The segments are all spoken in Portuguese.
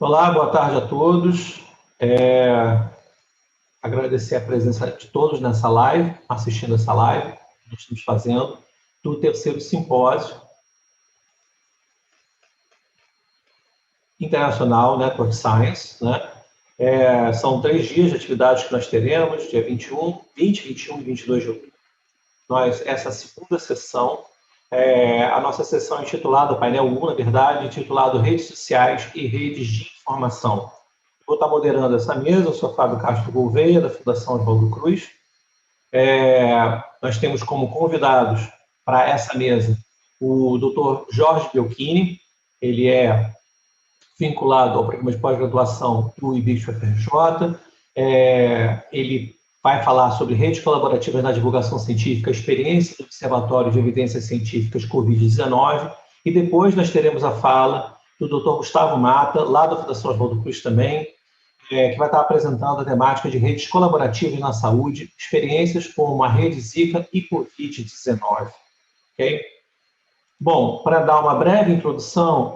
Olá, boa tarde a todos. Agradecer a presença de todos nessa live, assistindo essa live que nós estamos fazendo, do terceiro simpósio internacional Network Science, né? São 3 dias de atividades que nós teremos, dia 20, 21 e 22 de outubro. Essa segunda sessão, a nossa sessão é intitulada, painel 1, na verdade, intitulado Redes Sociais e Redes de Informação. Vou estar moderando essa mesa, eu sou Fábio Castro Gouveia, da Fundação Oswaldo Cruz. Nós temos como convidados para essa mesa o Dr. Jorge Belchini, ele é vinculado ao programa de pós-graduação do IBIT-UFRJ. Ele vai falar sobre redes colaborativas na divulgação científica, experiência do Observatório de Evidências Científicas Covid-19, e depois nós teremos a fala do Dr. Gustavo Mata, lá da Fundação Oswaldo Cruz também, que vai estar apresentando a temática de redes colaborativas na saúde, experiências com a rede Zika e Covid-19. Okay? Bom, para dar uma breve introdução,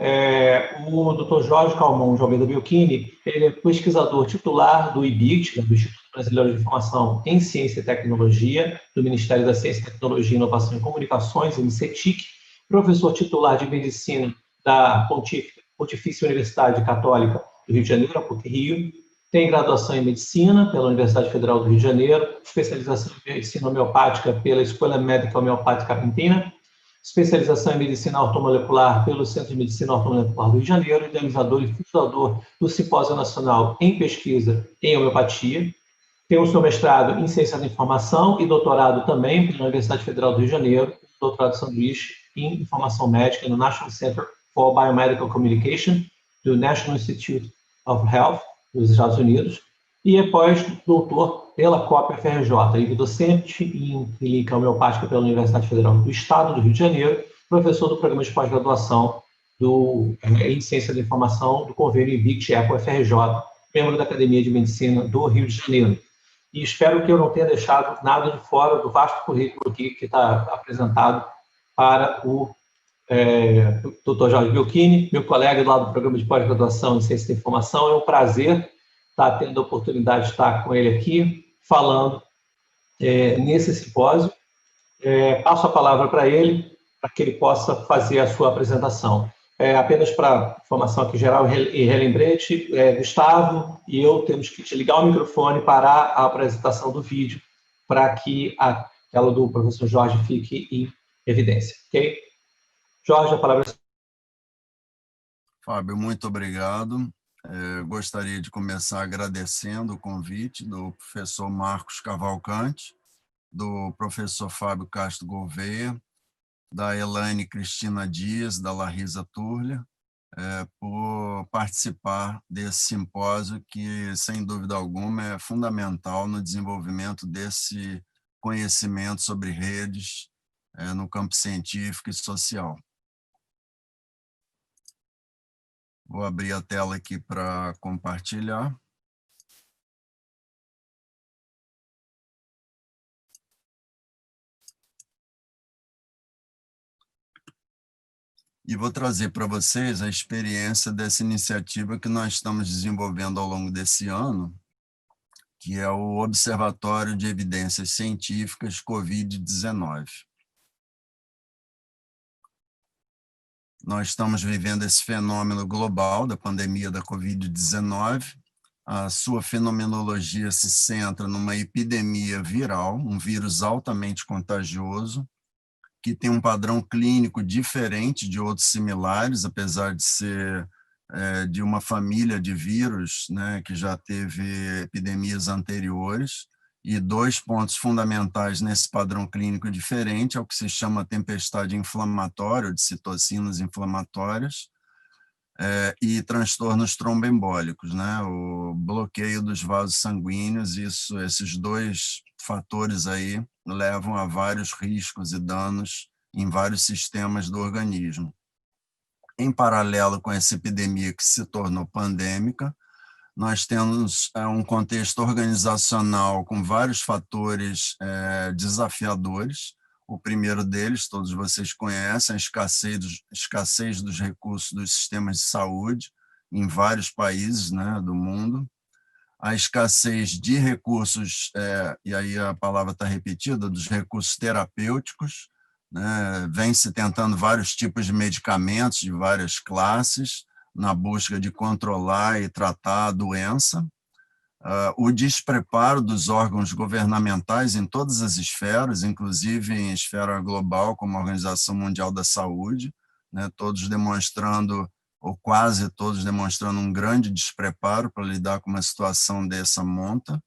o Dr. Jorge Calmon de Almeida Belchini, ele é pesquisador titular do IBIT, do Instituto Brasileiro de Informação em Ciência e Tecnologia, do Ministério da Ciência, Tecnologia, Inovação e Comunicações, MCTIC, professor titular de Medicina da Pontifícia Universidade Católica do Rio de Janeiro, a PUC-Rio, tem graduação em Medicina pela Universidade Federal do Rio de Janeiro, especialização em Medicina Homeopática pela Escola Médica Homeopática Argentina, especialização em Medicina Ortomolecular pelo Centro de Medicina Ortomolecular do Rio de Janeiro, idealizador e fundador do Simpósio Nacional em Pesquisa em Homeopatia. Tem o seu mestrado em Ciência da Informação e doutorado também pela Universidade Federal do Rio de Janeiro, doutorado sanduíche em Informação Médica no National Center for Biomedical Communication, do National Institute of Health, dos Estados Unidos, e é pós-doutor pela COP-UFRJ, e docente em Clínica Homeopática pela Universidade Federal do Estado do Rio de Janeiro, professor do programa de pós-graduação em Ciência da Informação do convênio IBIT-ECO-UFRJ, membro da Academia de Medicina do Rio de Janeiro. E espero que eu não tenha deixado nada de fora do vasto currículo aqui que está apresentado para o Dr. Jorge Belchini, meu colega lá do programa de pós-graduação em Ciência da Informação. É um prazer estar tendo a oportunidade de estar com ele aqui, falando nesse simpósio. Passo a palavra para ele, para que ele possa fazer a sua apresentação. Apenas para informação aqui geral e relembrete, Gustavo e eu temos que ligar o microfone, parar a apresentação do vídeo, para que aquela do professor Jorge fique em evidência. Ok? Jorge, a palavra é sua. Fábio, muito obrigado. Gostaria de começar agradecendo o convite do professor Marcos Cavalcante, do professor Fábio Castro Gouveia, da Elaine Cristina Dias, da Larisa Turlia, por participar desse simpósio que, sem dúvida alguma, é fundamental no desenvolvimento desse conhecimento sobre redes no campo científico e social. Vou abrir a tela aqui para compartilhar. E vou trazer para vocês a experiência dessa iniciativa que nós estamos desenvolvendo ao longo desse ano, que é o Observatório de Evidências Científicas Covid-19. Nós estamos vivendo esse fenômeno global da pandemia da Covid-19. A sua fenomenologia se centra numa epidemia viral, um vírus altamente contagioso, que tem um padrão clínico diferente de outros similares, apesar de ser de uma família de vírus, né, que já teve epidemias anteriores. E 2 pontos fundamentais nesse padrão clínico diferente é o que se chama tempestade inflamatória, de citocinas inflamatórias, e transtornos tromboembólicos, né? O bloqueio dos vasos sanguíneos. Esses 2 fatores aí levam a vários riscos e danos em vários sistemas do organismo. Em paralelo com essa epidemia que se tornou pandêmica, nós temos um contexto organizacional com vários fatores desafiadores. O primeiro deles, todos vocês conhecem, a escassez dos recursos dos sistemas de saúde, em vários países, né, do mundo, a escassez de recursos, e aí a palavra está repetida, dos recursos terapêuticos, né, vem se tentando vários tipos de medicamentos de várias classes, na busca de controlar e tratar a doença, o despreparo dos órgãos governamentais em todas as esferas, inclusive em esfera global, como a Organização Mundial da Saúde, né, todos demonstrando, ou quase todos demonstrando um grande despreparo para lidar com uma situação dessa monta,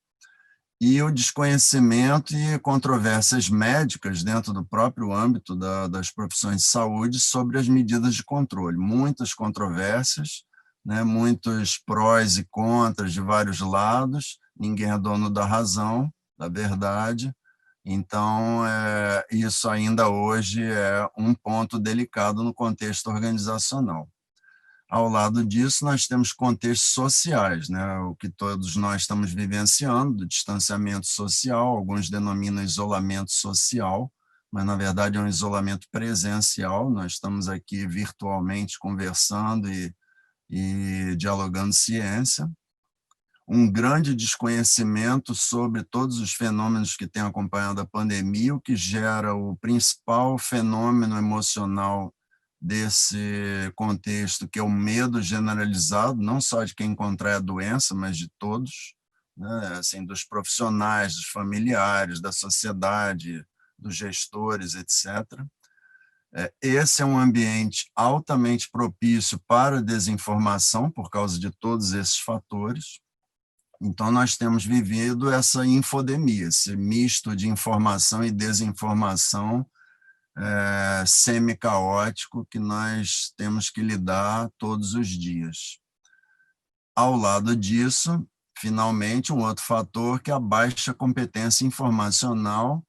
e o desconhecimento e controvérsias médicas dentro do próprio âmbito das profissões de saúde sobre as medidas de controle. Muitas controvérsias, né, muitos prós e contras de vários lados, ninguém é dono da razão, da verdade. Então, isso ainda hoje é um ponto delicado no contexto organizacional. Ao lado disso, nós temos contextos sociais, né? O que todos nós estamos vivenciando, do distanciamento social, alguns denominam isolamento social, mas, na verdade, é um isolamento presencial. Nós estamos aqui virtualmente conversando e dialogando ciência. Um grande desconhecimento sobre todos os fenômenos que têm acompanhado a pandemia, o que gera o principal fenômeno emocional desse contexto, que é o medo generalizado, não só de quem contrai a doença, mas de todos, né? Assim, dos profissionais, dos familiares, da sociedade, dos gestores, etc. Esse é um ambiente altamente propício para a desinformação, por causa de todos esses fatores. Então, nós temos vivido essa infodemia, esse misto de informação e desinformação semi-caótico que nós temos que lidar todos os dias. Ao lado disso, finalmente, um outro fator que é a baixa competência informacional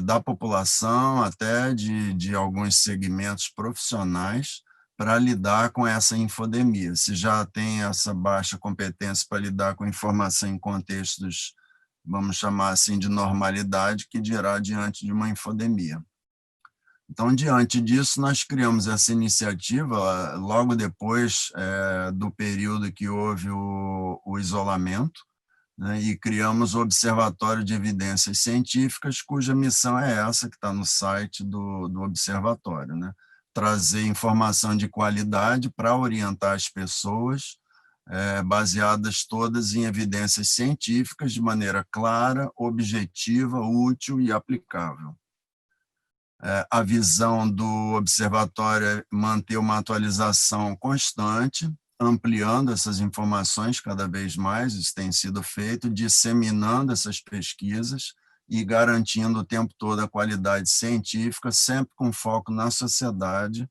da população, até de alguns segmentos profissionais, para lidar com essa infodemia. Se já tem essa baixa competência para lidar com informação em contextos, vamos chamar assim, de normalidade, que dirá diante de uma infodemia. Então, diante disso, nós criamos essa iniciativa logo depois do período que houve o isolamento, né, e criamos o Observatório de Evidências Científicas, cuja missão é essa, que está no site do Observatório, né? Trazer informação de qualidade para orientar as pessoas, baseadas todas em evidências científicas, de maneira clara, objetiva, útil e aplicável. A visão do observatório é manter uma atualização constante, ampliando essas informações cada vez mais, isso tem sido feito, disseminando essas pesquisas e garantindo o tempo todo a qualidade científica, sempre com foco na sociedade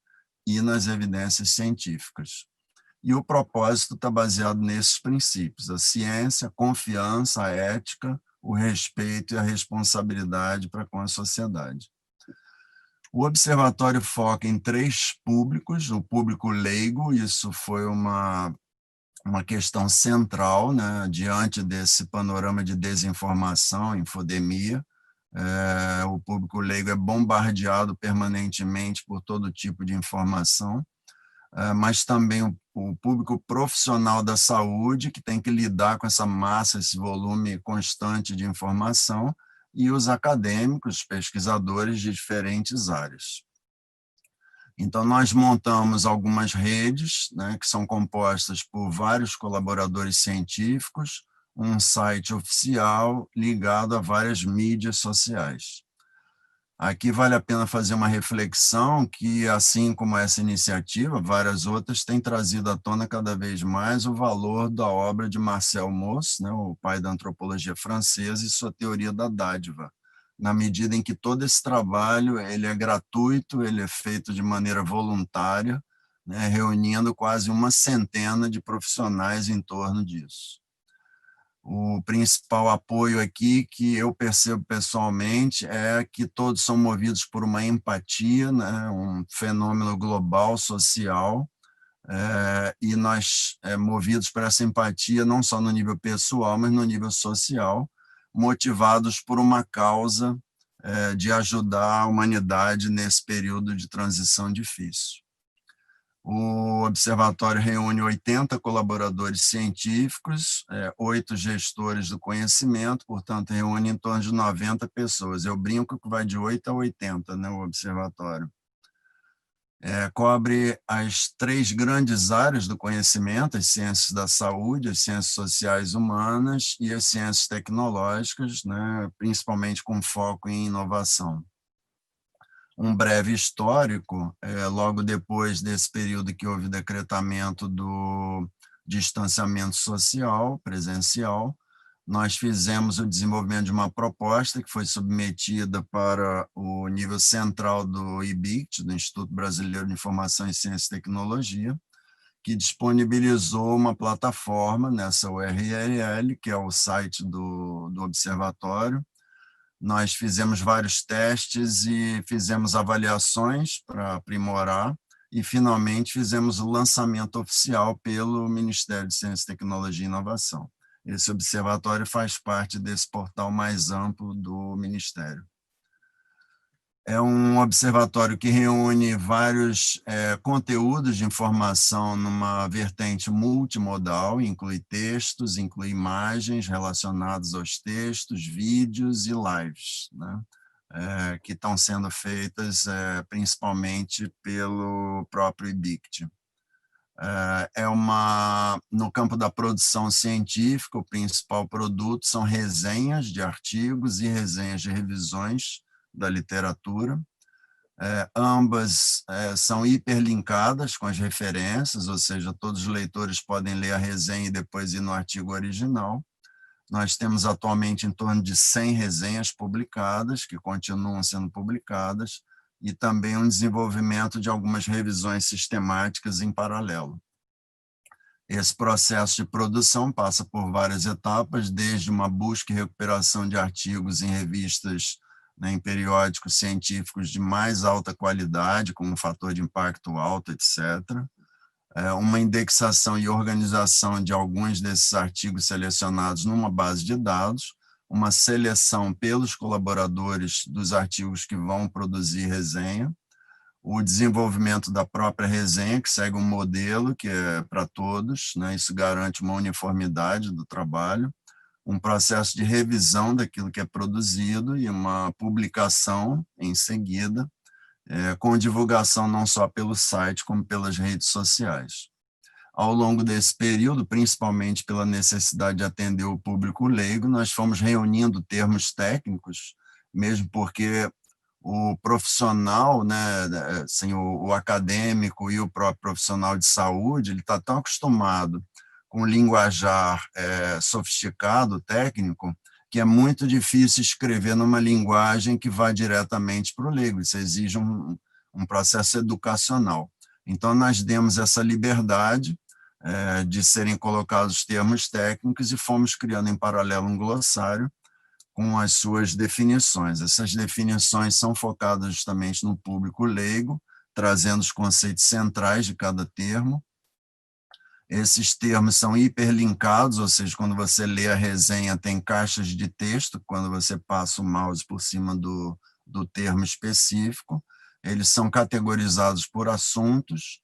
e nas evidências científicas. E o propósito está baseado nesses princípios: a ciência, a confiança, a ética, o respeito e a responsabilidade para com a sociedade. O observatório foca em 3 públicos: o público leigo, isso foi uma questão central, né, diante desse panorama de desinformação, infodemia. O público leigo é bombardeado permanentemente por todo tipo de informação, mas também o público profissional da saúde, que tem que lidar com essa massa, esse volume constante de informação, e os acadêmicos, pesquisadores de diferentes áreas. Então, nós montamos algumas redes, né, que são compostas por vários colaboradores científicos, um site oficial ligado a várias mídias sociais. Aqui vale a pena fazer uma reflexão que, assim como essa iniciativa, várias outras têm trazido à tona cada vez mais o valor da obra de Marcel Mauss, né, o pai da antropologia francesa, e sua teoria da dádiva, na medida em que todo esse trabalho ele é gratuito, ele é feito de maneira voluntária, né, reunindo quase uma centena de profissionais em torno disso. O principal apoio aqui que eu percebo pessoalmente é que todos são movidos por uma empatia, né, um fenômeno global, social, e nós, movidos por essa empatia, não só no nível pessoal, mas no nível social, motivados por uma causa de ajudar a humanidade nesse período de transição difícil. O observatório reúne 80 colaboradores científicos, 8 gestores do conhecimento, portanto, reúne em torno de 90 pessoas. Eu brinco que vai de 8 a 80, né, o observatório. Cobre as 3 grandes áreas do conhecimento, as ciências da saúde, as ciências sociais humanas e as ciências tecnológicas, né, principalmente com foco em inovação. Um breve histórico, logo depois desse período que houve decretamento do distanciamento social, presencial, nós fizemos o desenvolvimento de uma proposta que foi submetida para o nível central do IBICT, do Instituto Brasileiro de Informação em Ciência e Tecnologia, que disponibilizou uma plataforma nessa URL, que é o site do observatório. Nós fizemos vários testes e fizemos avaliações para aprimorar e, finalmente, fizemos o lançamento oficial pelo Ministério de Ciência, Tecnologia e Inovação. Esse observatório faz parte desse portal mais amplo do Ministério. É um observatório que reúne vários conteúdos de informação numa vertente multimodal, inclui textos, inclui imagens relacionadas aos textos, vídeos e lives, né? Que estão sendo feitas principalmente pelo próprio IBICT. No campo da produção científica, o principal produto são resenhas de artigos e resenhas de revisões da literatura. Ambas são hiperlinkadas com as referências, ou seja, todos os leitores podem ler a resenha e depois ir no artigo original. Nós temos atualmente em torno de 100 resenhas publicadas, que continuam sendo publicadas, e também um desenvolvimento de algumas revisões sistemáticas em paralelo. Esse processo de produção passa por várias etapas, desde uma busca e recuperação de artigos em revistas, né, em periódicos científicos de mais alta qualidade, com um fator de impacto alto, etc. Uma indexação e organização de alguns desses artigos selecionados numa base de dados, uma seleção pelos colaboradores dos artigos que vão produzir resenha, o desenvolvimento da própria resenha, que segue um modelo que é para todos, né? Isso garante uma uniformidade do trabalho, um processo de revisão daquilo que é produzido e uma publicação em seguida, com divulgação não só pelo site, como pelas redes sociais. Ao longo desse período, principalmente pela necessidade de atender o público leigo, nós fomos reunindo termos técnicos, mesmo porque o profissional, né, assim, o acadêmico e o próprio profissional de saúde, ele está tão acostumado com o linguajar sofisticado, técnico, que é muito difícil escrever numa linguagem que vá diretamente para o leigo. Isso exige um processo educacional. Então, nós demos essa liberdade de serem colocados termos técnicos e fomos criando em paralelo um glossário com as suas definições. Essas definições são focadas justamente no público leigo, trazendo os conceitos centrais de cada termo. Esses termos são hiperlinkados, ou seja, quando você lê a resenha, tem caixas de texto, quando você passa o mouse por cima do termo específico. Eles são categorizados por assuntos,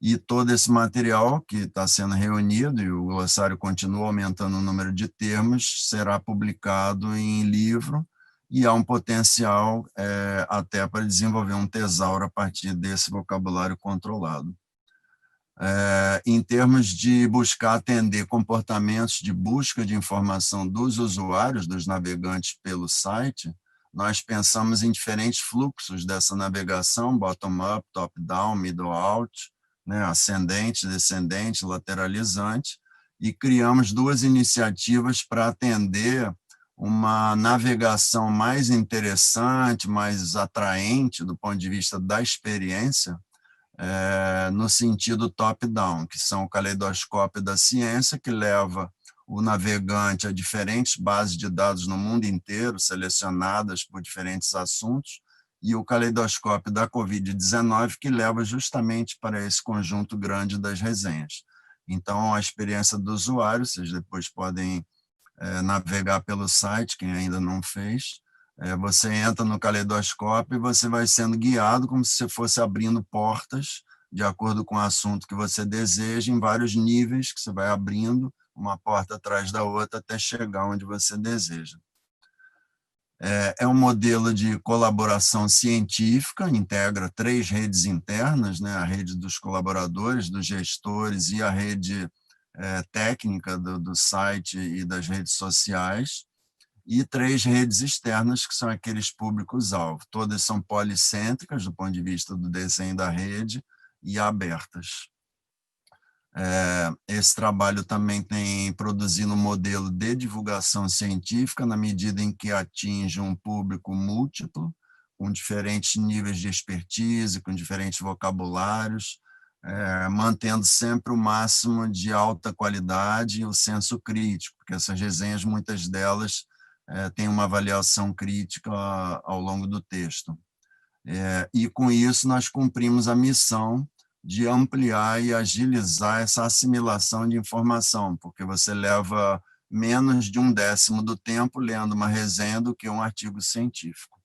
e todo esse material que está sendo reunido, e o glossário continua aumentando o número de termos, será publicado em livro, e há um potencial até para desenvolver um tesauro a partir desse vocabulário controlado. Em termos de buscar atender comportamentos de busca de informação dos usuários, dos navegantes pelo site, nós pensamos em diferentes fluxos dessa navegação, bottom-up, top-down, middle-out, né, ascendente, descendente, lateralizante, e criamos 2 iniciativas para atender uma navegação mais interessante, mais atraente do ponto de vista da experiência, no sentido top-down, que são o caleidoscópio da ciência, que leva o navegante a diferentes bases de dados no mundo inteiro, selecionadas por diferentes assuntos, e o caleidoscópio da Covid-19, que leva justamente para esse conjunto grande das resenhas. Então, a experiência do usuário, vocês depois podem navegar pelo site, quem ainda não fez, você entra no caleidoscópio e você vai sendo guiado como se você fosse abrindo portas de acordo com o assunto que você deseja, em vários níveis que você vai abrindo, uma porta atrás da outra, até chegar onde você deseja. É um modelo de colaboração científica, integra 3 redes internas, né? A rede dos colaboradores, dos gestores e a rede técnica do site e das redes sociais, e 3 redes externas, que são aqueles públicos-alvo. Todas são policêntricas, do ponto de vista do desenho da rede, e abertas. Esse trabalho também tem produzido um modelo de divulgação científica, na medida em que atinge um público múltiplo, com diferentes níveis de expertise, com diferentes vocabulários, mantendo sempre o máximo de alta qualidade e o senso crítico, porque essas resenhas, muitas delas, têm uma avaliação crítica ao longo do texto. E, com isso, nós cumprimos a missão de ampliar e agilizar essa assimilação de informação, porque você leva menos de 1/10 do tempo lendo uma resenha do que um artigo científico.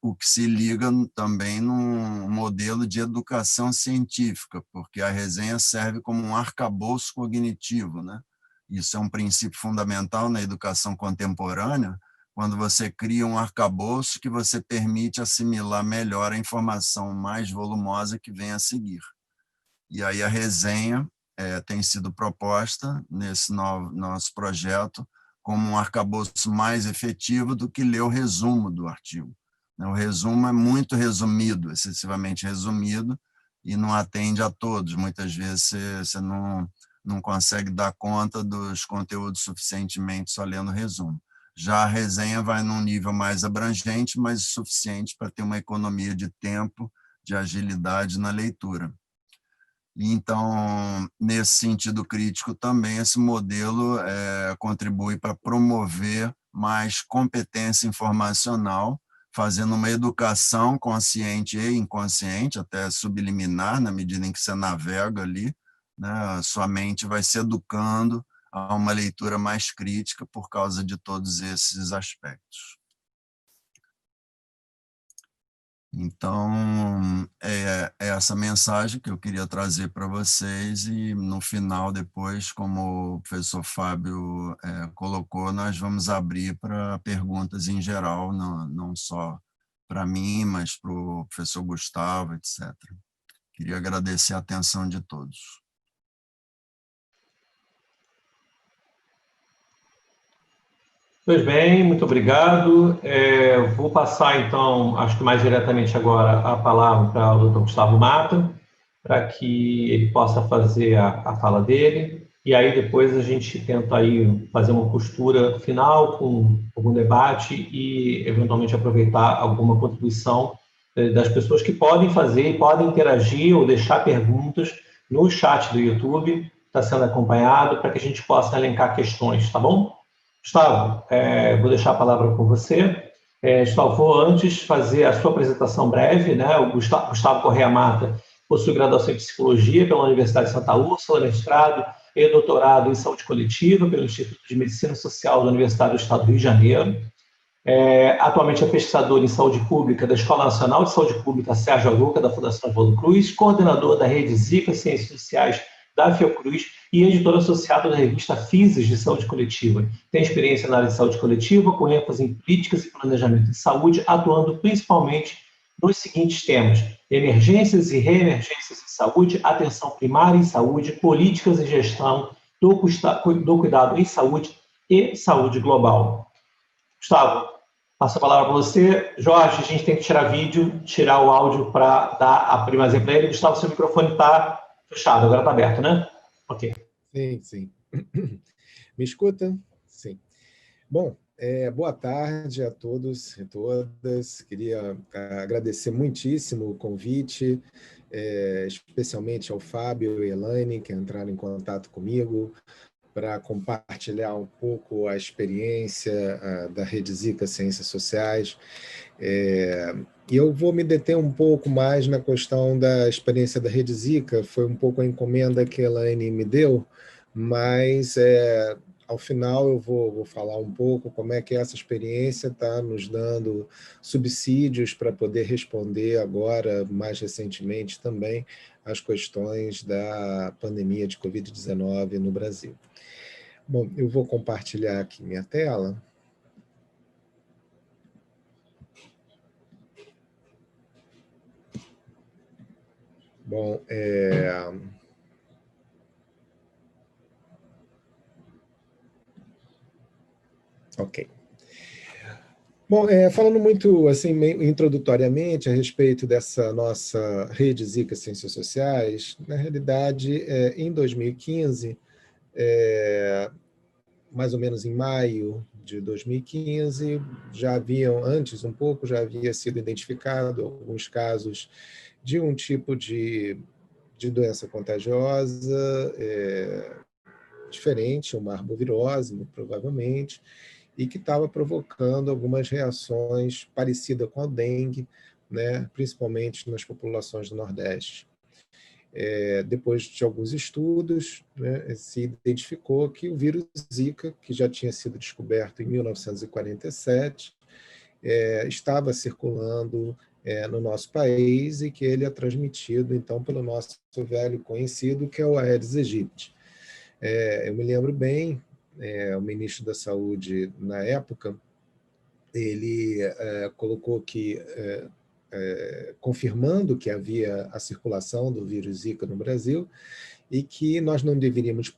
O que se liga também num modelo de educação científica, porque a resenha serve como um arcabouço cognitivo, né? Isso é um princípio fundamental na educação contemporânea, quando você cria um arcabouço que você permite assimilar melhor a informação mais volumosa que vem a seguir. E aí a resenha tem sido proposta nesse nosso projeto como um arcabouço mais efetivo do que ler o resumo do artigo. O resumo é muito resumido, excessivamente resumido, e não atende a todos. Muitas vezes você não consegue dar conta dos conteúdos suficientemente só lendo o resumo. Já a resenha vai num nível mais abrangente, mas o suficiente para ter uma economia de tempo, de agilidade na leitura. Então, nesse sentido crítico também, esse modelo contribui para promover mais competência informacional, fazendo uma educação consciente e inconsciente, até subliminar, na medida em que você navega ali, né? A sua mente vai se educando a uma leitura mais crítica por causa de todos esses aspectos. Então, é essa mensagem que eu queria trazer para vocês, e no final, depois, como o professor Fábio colocou, nós vamos abrir para perguntas em geral, não só para mim, mas para o professor Gustavo, etc. Queria agradecer a atenção de todos. Pois bem, muito obrigado. Vou passar, então, acho que mais diretamente agora, a palavra para o Dr. Gustavo Mata, para que ele possa fazer a fala dele, e aí depois a gente tenta aí fazer uma postura final com algum debate e, eventualmente, aproveitar alguma contribuição das pessoas que podem fazer e podem interagir ou deixar perguntas no chat do YouTube, que está sendo acompanhado, para que a gente possa elencar questões, tá bom? Gustavo, vou deixar a palavra com você. Gustavo, vou antes fazer a sua apresentação breve, né? O Gustavo Correia Mata possui graduação em Psicologia pela Universidade de Santa Úrsula, mestrado e doutorado em Saúde Coletiva pelo Instituto de Medicina Social da Universidade do Estado do Rio de Janeiro. Atualmente é pesquisador em Saúde Pública da Escola Nacional de Saúde Pública Sérgio Aluca, da Fundação Oswaldo Cruz, coordenador da Rede Zika Ciências Sociais da Fiocruz e editor associado da revista Physis de Saúde Coletiva. Tem experiência na área de saúde coletiva, com ênfase em políticas e planejamento de saúde, atuando principalmente nos seguintes temas: emergências e reemergências em saúde, atenção primária em saúde, políticas e gestão do cuidado em saúde e saúde global. Gustavo, passo a palavra para você. Jorge, a gente tem que tirar vídeo, tirar o áudio para dar a primazia para ele. Gustavo, seu microfone está fechado, agora está aberto, né? Ok. Sim. Me escuta? Sim. Bom, boa tarde a todos e todas. Queria agradecer muitíssimo o convite, especialmente ao Fábio e a Elaine, que entraram em contato comigo, para compartilhar um pouco a experiência da Rede Zika Ciências Sociais. E eu vou me deter um pouco mais na questão da experiência da Rede Zika, foi um pouco a encomenda que a Elaine me deu, mas ao final eu vou falar um pouco como é que essa experiência está nos dando subsídios para poder responder agora, mais recentemente também, às questões da pandemia de Covid-19 no Brasil. Bom, eu vou compartilhar aqui minha tela. Bom, ok. Bom, falando muito assim, introdutoriamente a respeito dessa nossa rede Zika Ciências Sociais, na realidade, em 2015, mais ou menos em maio de 2015, já haviam, antes um pouco, já havia sido identificado alguns casos de um tipo de doença contagiosa diferente, uma arbovirose, provavelmente, e que estava provocando algumas reações parecidas com a dengue, né, principalmente nas populações do Nordeste. Depois de alguns estudos, né, se identificou que o vírus Zika, que já tinha sido descoberto em 1947, estava circulando no nosso país e que ele é transmitido, então, pelo nosso velho conhecido, que é o Aedes aegypti. Eu me lembro bem, o ministro da Saúde, na época, ele colocou que, confirmando que havia a circulação do vírus Zika no Brasil e que nós não deveríamos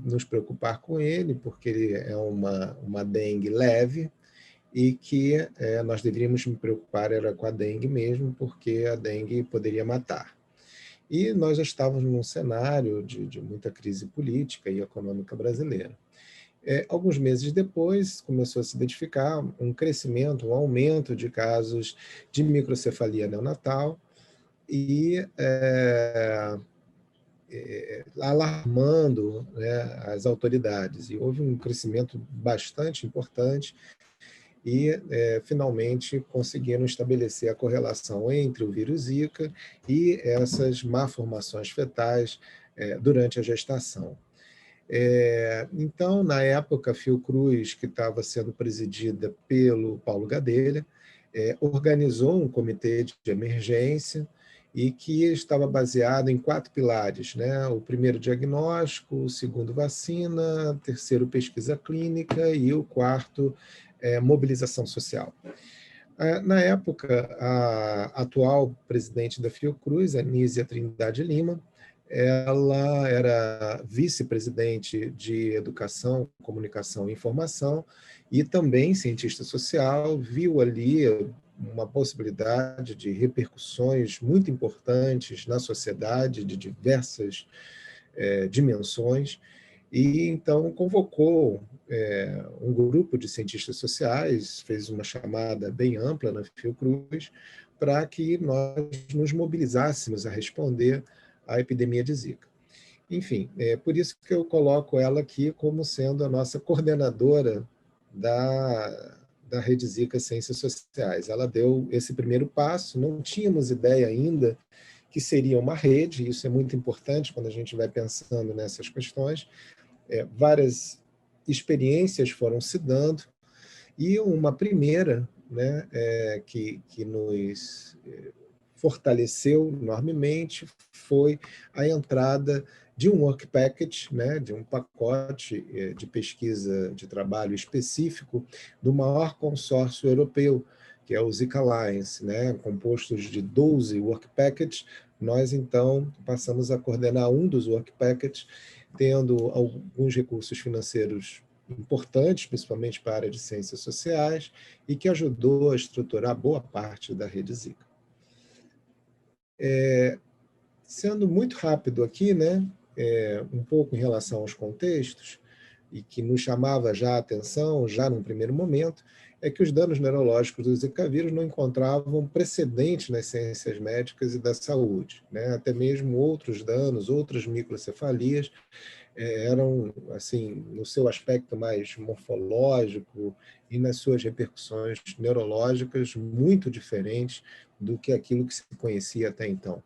nos preocupar com ele, porque ele é uma dengue leve, e que nós deveríamos nos preocupar era com a dengue mesmo, porque a dengue poderia matar. E nós já estávamos num cenário de muita crise política e econômica brasileira. Alguns meses depois, começou a se identificar um crescimento, um aumento de casos de microcefalia neonatal e alarmando, né, as autoridades. E houve um crescimento bastante importante e, finalmente, conseguiram estabelecer a correlação entre o vírus Zika e essas malformações fetais durante a gestação. Então, na época, a Fiocruz, que estava sendo presidida pelo Paulo Gadelha, organizou um comitê de emergência e que estava baseado em 4 pilares, né? O primeiro, diagnóstico; o segundo, vacina; o terceiro, pesquisa clínica; e o quarto, mobilização social. Na época, a atual presidente da Fiocruz, Anísia Trindade Lima, ela era vice-presidente de Educação, Comunicação e Informação e também cientista social, viu ali uma possibilidade de repercussões muito importantes na sociedade, de diversas dimensões, e então convocou um grupo de cientistas sociais, fez uma chamada bem ampla na Fiocruz, para que nós nos mobilizássemos a responder à epidemia de Zika. Enfim, por isso que eu coloco ela aqui como sendo a nossa coordenadora da Rede Zika Ciências Sociais. Ela deu esse primeiro passo, não tínhamos ideia ainda que seria uma rede, isso é muito importante quando a gente vai pensando nessas questões. Várias experiências foram se dando, e uma primeira, né, que nos fortaleceu enormemente foi a entrada de um work package, né, de um pacote de pesquisa de trabalho específico do maior consórcio europeu, que é o Zika Alliance, né, composto de 12 work packages. Nós, então, passamos a coordenar um dos work packages, tendo alguns recursos financeiros importantes, principalmente para a área de ciências sociais, e que ajudou a estruturar boa parte da rede Zika. Sendo muito rápido aqui, né, um pouco em relação aos contextos, e que nos chamava já a atenção, já num primeiro momento, é que os danos neurológicos do Zika vírus não encontravam precedente nas ciências médicas e da saúde, né? Até mesmo outros danos, outras microcefalias, eram, assim, no seu aspecto mais morfológico e nas suas repercussões neurológicas, muito diferentes do que aquilo que se conhecia até então.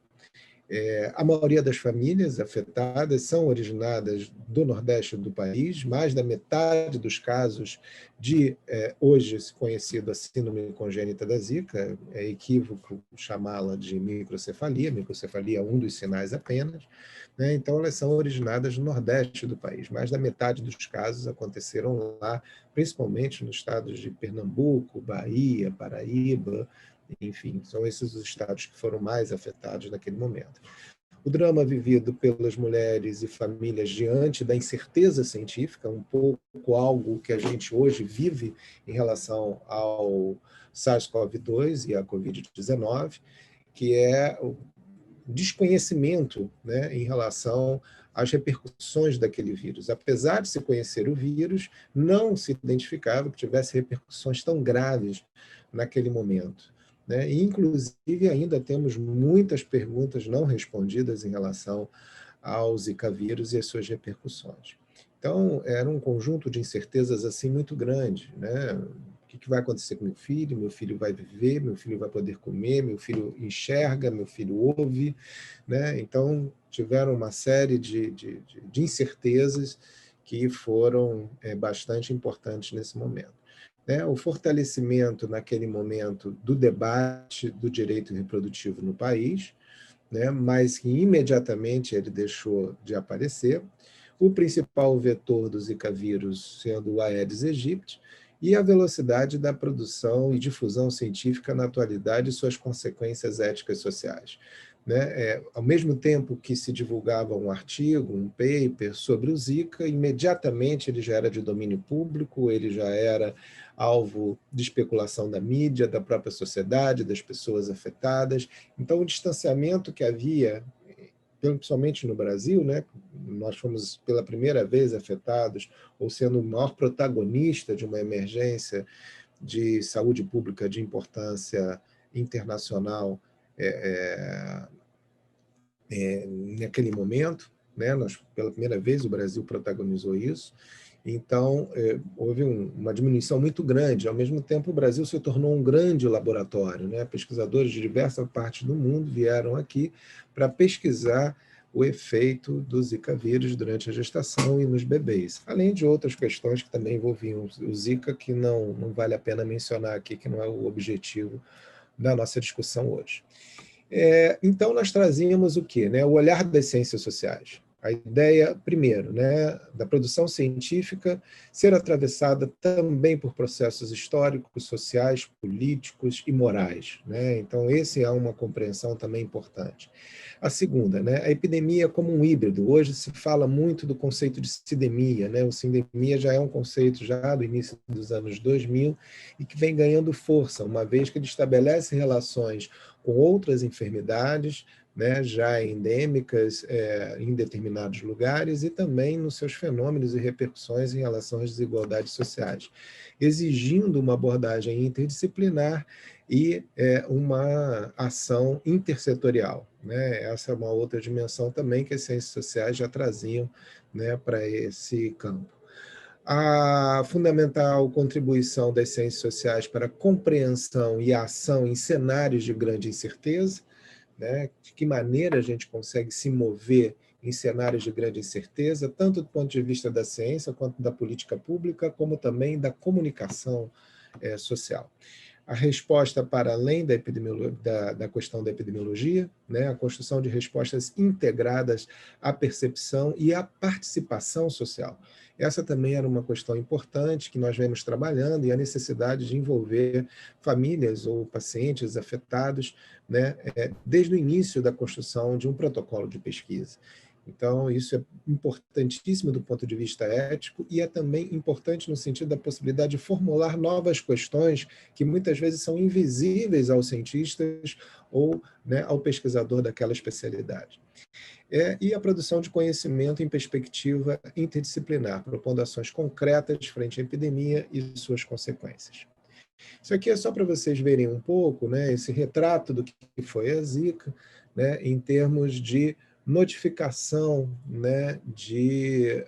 A maioria das famílias afetadas são originadas do Nordeste do país, mais da metade dos casos de hoje conhecida síndrome congênita da Zika, é equívoco chamá-la de microcefalia é um dos sinais apenas, né? Então elas são originadas no Nordeste do país, mais da metade dos casos aconteceram lá, principalmente nos estados de Pernambuco, Bahia, Paraíba, enfim, são esses os estados que foram mais afetados naquele momento. O drama vivido pelas mulheres e famílias diante da incerteza científica, um pouco algo que a gente hoje vive em relação ao SARS-CoV-2 e à Covid-19, que é o desconhecimento, né, em relação às repercussões daquele vírus. Apesar de se conhecer o vírus, não se identificava que tivesse repercussões tão graves naquele momento, né? E, inclusive, ainda temos muitas perguntas não respondidas em relação ao Zika vírus e as suas repercussões. Então, era um conjunto de incertezas assim muito grande, né? O que vai acontecer com meu filho? Meu filho vai viver? Meu filho vai poder comer? Meu filho enxerga? Meu filho ouve? Né? Então, tiveram uma série de incertezas que foram bastante importantes nesse momento. Né? O fortalecimento, naquele momento, do debate do direito reprodutivo no país, né? Mas que imediatamente ele deixou de aparecer. O principal vetor do Zika vírus sendo o Aedes aegypti, e a velocidade da produção e difusão científica na atualidade e suas consequências éticas e sociais. Né? Ao mesmo tempo que se divulgava um artigo, um paper sobre o Zika, imediatamente ele já era de domínio público, ele já era alvo de especulação da mídia, da própria sociedade, das pessoas afetadas. Então, o distanciamento que havia, principalmente no Brasil, né? Nós fomos pela primeira vez afetados, ou sendo o maior protagonista de uma emergência de saúde pública de importância internacional naquele momento, né? Pela primeira vez o Brasil protagonizou isso. Então, houve uma diminuição muito grande. Ao mesmo tempo, o Brasil se tornou um grande laboratório, né? Pesquisadores de diversas partes do mundo vieram aqui para pesquisar o efeito do Zika vírus durante a gestação e nos bebês, além de outras questões que também envolviam o Zika, que não vale a pena mencionar aqui, que não é o objetivo da nossa discussão hoje. Então, nós trazíamos o quê? Né? O olhar das ciências sociais. A ideia, primeiro, né, da produção científica ser atravessada também por processos históricos, sociais, políticos e morais. Né? Então, essa é uma compreensão também importante. A segunda, né, a epidemia como um híbrido. Hoje se fala muito do conceito de sindemia. Né? O sindemia já é um conceito já do início dos anos 2000 e que vem ganhando força, uma vez que ele estabelece relações com outras enfermidades, né, já endêmicas em determinados lugares e também nos seus fenômenos e repercussões em relação às desigualdades sociais, exigindo uma abordagem interdisciplinar e uma ação intersetorial. Né? Essa é uma outra dimensão também que as ciências sociais já traziam, né, para esse campo. A fundamental contribuição das ciências sociais para a compreensão e a ação em cenários de grande incerteza, né? De que maneira a gente consegue se mover em cenários de grande incerteza, tanto do ponto de vista da ciência, quanto da política pública, como também da comunicação social. A resposta para além da questão da epidemiologia, né? A construção de respostas integradas à percepção e à participação social. Essa também era uma questão importante que nós vemos trabalhando, e a necessidade de envolver famílias ou pacientes afetados, né, desde o início da construção de um protocolo de pesquisa. Então, isso é importantíssimo do ponto de vista ético e é também importante no sentido da possibilidade de formular novas questões que muitas vezes são invisíveis aos cientistas ou, né, ao pesquisador daquela especialidade. E a produção de conhecimento em perspectiva interdisciplinar, propondo ações concretas frente à epidemia e suas consequências. Isso aqui é só para vocês verem um pouco, né, esse retrato do que foi a Zika, né, em termos de notificação, né, de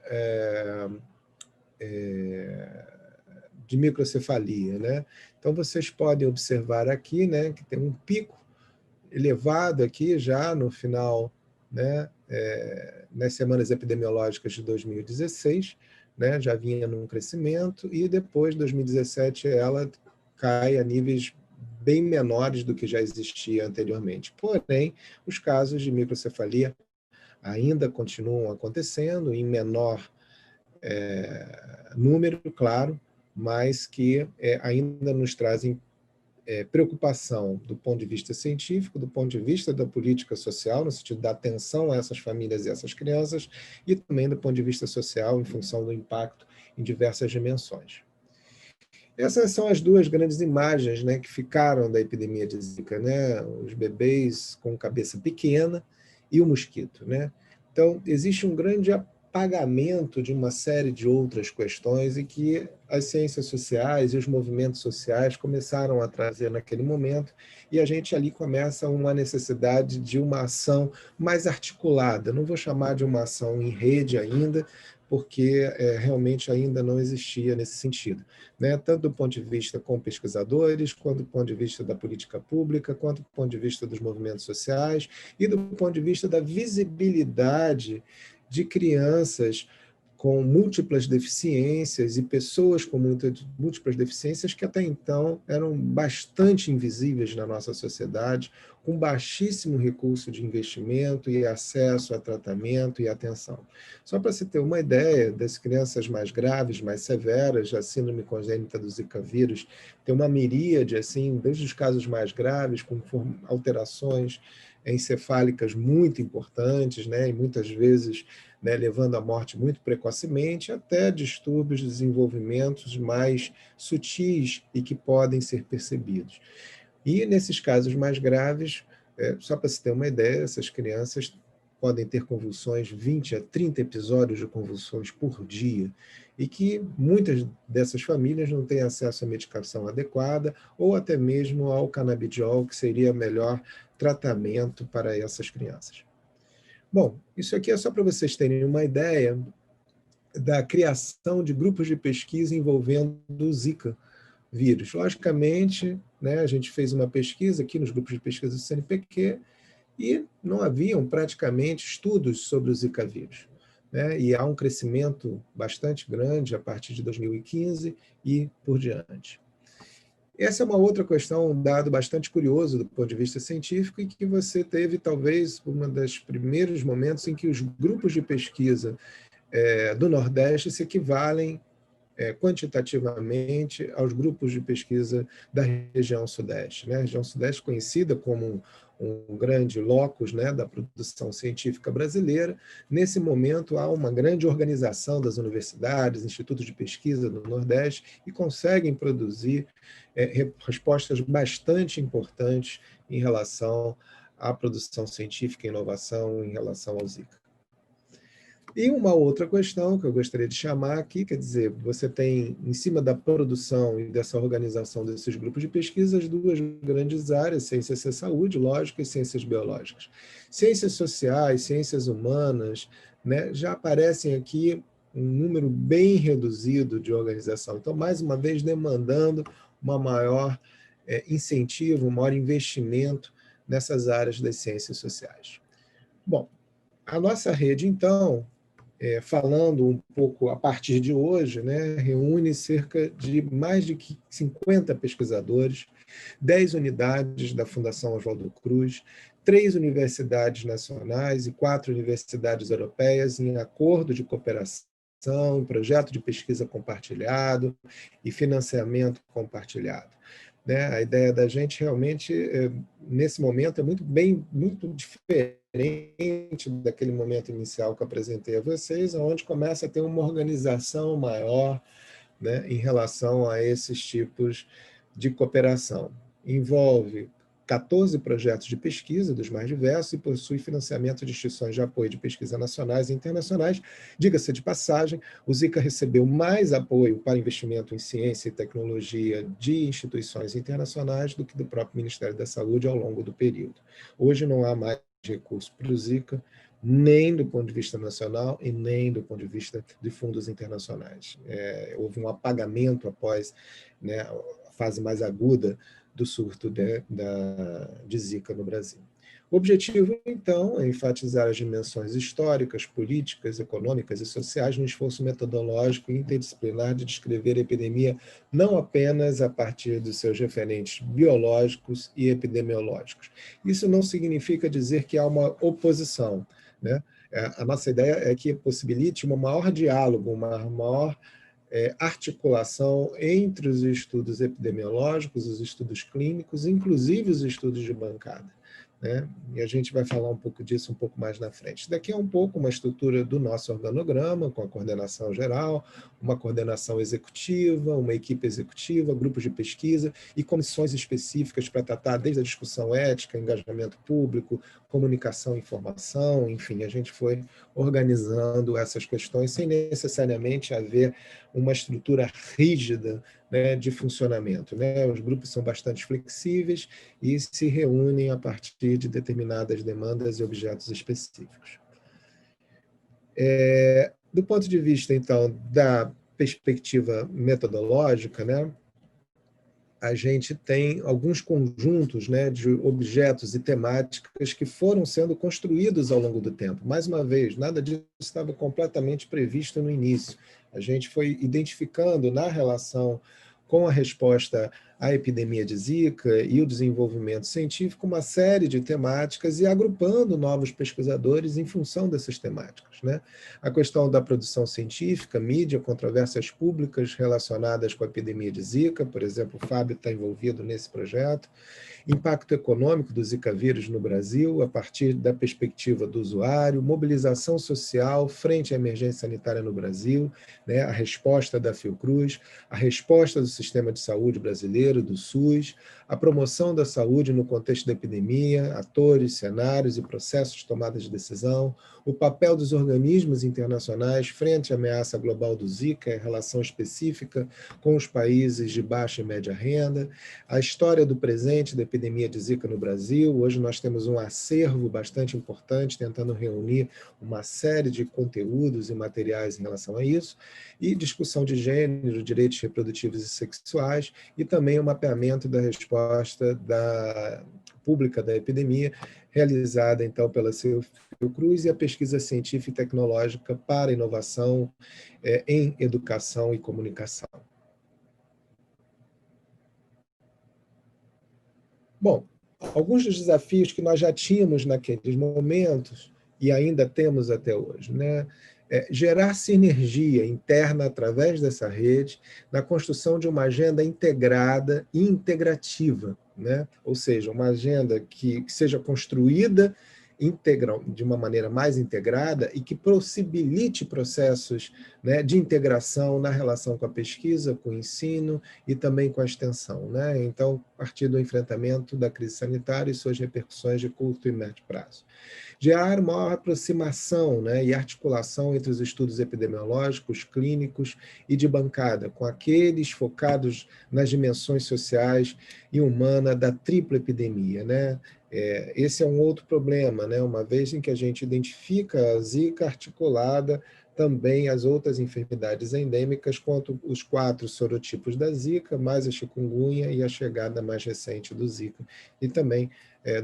microcefalia. Né? Então, vocês podem observar aqui, né, que tem um pico elevado aqui já no final, né, nas semanas epidemiológicas de 2016, né, já vinha num crescimento, e depois, de 2017, ela cai a níveis bem menores do que já existia anteriormente. Porém, os casos de microcefalia ainda continuam acontecendo, em menor número, claro, mas que ainda nos trazem preocupação do ponto de vista científico, do ponto de vista da política social, no sentido da atenção a essas famílias e essas crianças, e também do ponto de vista social, em função do impacto em diversas dimensões. Essas são as duas grandes imagens, né, que ficaram da epidemia de Zika, né? Os bebês com cabeça pequena e o mosquito, né? Então, existe um grande apagamento de uma série de outras questões e que as ciências sociais e os movimentos sociais começaram a trazer naquele momento, e a gente ali começa uma necessidade de uma ação mais articulada. Não vou chamar de uma ação em rede ainda, porque realmente ainda não existia nesse sentido, né? Tanto do ponto de vista com pesquisadores, quanto do ponto de vista da política pública, quanto do ponto de vista dos movimentos sociais e do ponto de vista da visibilidade de crianças com múltiplas deficiências e pessoas com múltiplas deficiências que até então eram bastante invisíveis na nossa sociedade, com baixíssimo recurso de investimento e acesso a tratamento e atenção. Só para se ter uma ideia, das crianças mais graves, mais severas, a síndrome congênita do Zika vírus, tem uma miríade, assim, desde os casos mais graves, com alterações encefálicas muito importantes, né, e muitas vezes, né, levando à morte muito precocemente, até distúrbios de desenvolvimentos mais sutis e que podem ser percebidos. E nesses casos mais graves, só para se ter uma ideia, essas crianças podem ter convulsões, 20 a 30 episódios de convulsões por dia, e que muitas dessas famílias não têm acesso à medicação adequada, ou até mesmo ao canabidiol, que seria o melhor tratamento para essas crianças. Bom, isso aqui é só para vocês terem uma ideia da criação de grupos de pesquisa envolvendo o Zika vírus. Logicamente, né, a gente fez uma pesquisa aqui nos grupos de pesquisa do CNPq e não haviam praticamente estudos sobre o Zika vírus, né? E há um crescimento bastante grande a partir de 2015 e por diante. Essa é uma outra questão, um dado bastante curioso do ponto de vista científico, e que você teve talvez um dos primeiros momentos em que os grupos de pesquisa do Nordeste se equivalem quantitativamente aos grupos de pesquisa da região Sudeste, né? A região Sudeste conhecida como um grande locus, né, da produção científica brasileira. Nesse momento, há uma grande organização das universidades, institutos de pesquisa do Nordeste, e conseguem produzir respostas bastante importantes em relação à produção científica e inovação em relação ao Zika. E uma outra questão que eu gostaria de chamar aqui, quer dizer, você tem, em cima da produção e dessa organização desses grupos de pesquisa, as duas grandes áreas, ciências e saúde, lógica, e ciências biológicas. Ciências sociais, ciências humanas, né, já aparecem aqui um número bem reduzido de organização. Então, mais uma vez, demandando uma maior incentivo, um maior investimento nessas áreas das ciências sociais. Bom, a nossa rede, então, falando um pouco a partir de hoje, né, reúne cerca de mais de 50 pesquisadores, 10 unidades da Fundação Oswaldo Cruz, 3 universidades nacionais e 4 universidades europeias em acordo de cooperação, projeto de pesquisa compartilhado e financiamento compartilhado. Né? A ideia da gente realmente, nesse momento, é muito diferente daquele momento inicial que eu apresentei a vocês, onde começa a ter uma organização maior, né, em relação a esses tipos de cooperação. Envolve 14 projetos de pesquisa, dos mais diversos, e possui financiamento de instituições de apoio de pesquisa nacionais e internacionais. Diga-se de passagem, o Zika recebeu mais apoio para investimento em ciência e tecnologia de instituições internacionais do que do próprio Ministério da Saúde ao longo do período. Hoje não há mais recurso para o Zika, nem do ponto de vista nacional e nem do ponto de vista de fundos internacionais. Houve um apagamento após, né, a fase mais aguda do surto de Zika no Brasil. O objetivo, então, é enfatizar as dimensões históricas, políticas, econômicas e sociais no esforço metodológico e interdisciplinar de descrever a epidemia não apenas a partir dos seus referentes biológicos e epidemiológicos. Isso não significa dizer que há uma oposição, né? A nossa ideia é que possibilite um maior diálogo, uma maior articulação entre os estudos epidemiológicos, os estudos clínicos, inclusive os estudos de bancada, né? E a gente vai falar um pouco disso um pouco mais na frente. Daqui é um pouco uma estrutura do nosso organograma, com a coordenação geral, uma coordenação executiva, uma equipe executiva, grupos de pesquisa e comissões específicas para tratar desde a discussão ética, engajamento público, comunicação e informação, enfim, a gente foi organizando essas questões sem necessariamente haver uma estrutura rígida, né, de funcionamento, né? Os grupos são bastante flexíveis e se reúnem a partir de determinadas demandas e objetos específicos. Do ponto de vista, então, da perspectiva metodológica, né, a gente tem alguns conjuntos, né, de objetos e temáticas que foram sendo construídos ao longo do tempo. Mais uma vez, nada disso estava completamente previsto no início. A gente foi identificando na relação com a resposta à epidemia de Zika e o desenvolvimento científico uma série de temáticas e agrupando novos pesquisadores em função dessas temáticas, né? A questão da produção científica, mídia, controvérsias públicas relacionadas com a epidemia de Zika, por exemplo, o Fábio está envolvido nesse projeto, impacto econômico do Zika vírus no Brasil, a partir da perspectiva do usuário, mobilização social frente à emergência sanitária no Brasil, né, a resposta da Fiocruz, a resposta do sistema de saúde brasileiro, do SUS, a promoção da saúde no contexto da epidemia, atores, cenários e processos de tomada de decisão, o papel dos organismos internacionais frente à ameaça global do Zika, em relação específica com os países de baixa e média renda, a história do presente da epidemia de Zika no Brasil. Hoje nós temos um acervo bastante importante, tentando reunir uma série de conteúdos e materiais em relação a isso, e discussão de gênero, direitos reprodutivos e sexuais, e também o mapeamento da resposta pública da epidemia, realizada, então, pela Fiocruz, e a pesquisa científica e tecnológica para inovação em educação e comunicação. Bom, alguns dos desafios que nós já tínhamos naqueles momentos e ainda temos até hoje, né? Gerar sinergia interna através dessa rede na construção de uma agenda integrada e integrativa, né? Ou seja, uma agenda que seja construída de uma maneira mais integrada e que possibilite processos, né, de integração na relação com a pesquisa, com o ensino e também com a extensão, né? Então, a partir do enfrentamento da crise sanitária e suas repercussões de curto e médio prazo. Gerar maior aproximação, né, e articulação entre os estudos epidemiológicos, clínicos e de bancada, com aqueles focados nas dimensões sociais e humanas da tripla epidemia, né? Esse é um outro problema, né? Uma vez em que a gente identifica a Zika articulada também as outras enfermidades endêmicas, quanto os 4 sorotipos da Zika, mais a chikungunya e a chegada mais recente do Zika, e também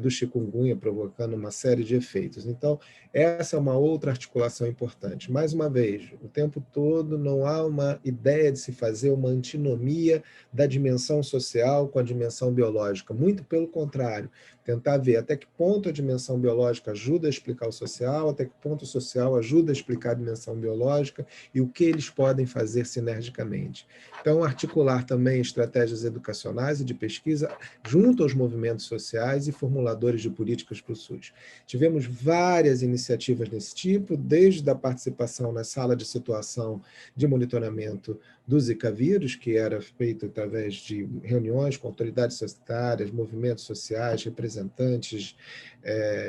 do chikungunya, provocando uma série de efeitos. Então, essa é uma outra articulação importante. Mais uma vez, o tempo todo não há uma ideia de se fazer uma antinomia da dimensão social com a dimensão biológica. Muito pelo contrário, tentar ver até que ponto a dimensão biológica ajuda a explicar o social, até que ponto o social ajuda a explicar a dimensão biológica e o que eles podem fazer sinergicamente. Então, articular também estratégias educacionais e de pesquisa junto aos movimentos sociais e formuladores de políticas para o SUS. Tivemos várias iniciativas desse tipo, desde a participação na sala de situação de monitoramento do Zika vírus, que era feito através de reuniões com autoridades sanitárias, movimentos sociais, representantes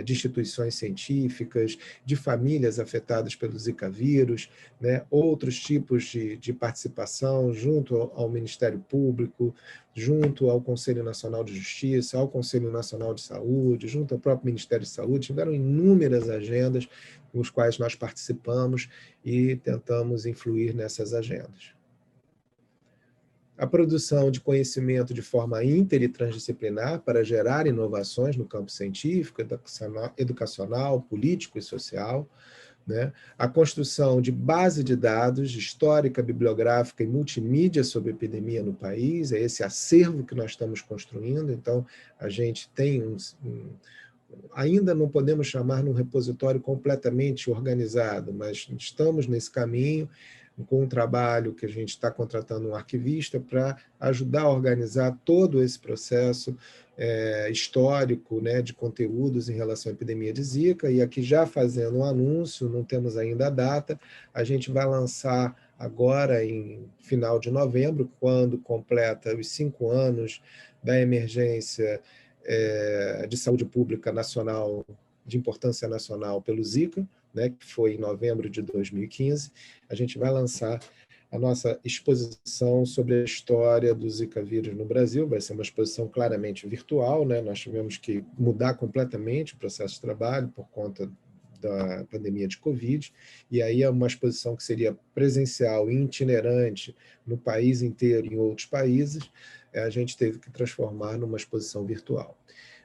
de instituições científicas, de famílias afetadas pelo Zika vírus, né? Outros tipos de participação junto ao Ministério Público, junto ao Conselho Nacional de Justiça, ao Conselho Nacional de Saúde, junto ao próprio Ministério de Saúde. Tiveram inúmeras agendas nos quais nós participamos e tentamos influir nessas agendas. a produção de conhecimento de forma inter e transdisciplinar para gerar inovações no campo científico, educacional, político e social, né? A construção de base de dados histórica, bibliográfica e multimídia sobre a epidemia no país, é esse acervo que nós estamos construindo. Então, a gente tem ainda não podemos chamar num repositório completamente organizado, mas estamos nesse caminho, com um trabalho que a gente está contratando um arquivista para ajudar a organizar todo esse processo histórico, né, de conteúdos em relação à epidemia de Zika. E aqui já fazendo um anúncio, não temos ainda a data, a gente vai lançar agora em final de novembro, quando completa os 5 anos da emergência de saúde pública nacional, de importância nacional pelo Zika, né, que foi em novembro de 2015, a gente vai lançar a nossa exposição sobre a história do Zika vírus no Brasil. Vai ser uma exposição claramente virtual, né? Nós tivemos que mudar completamente o processo de trabalho por conta da pandemia de Covid, e aí é uma exposição que seria presencial e itinerante no país inteiro e em outros países, a gente teve que transformar numa exposição virtual.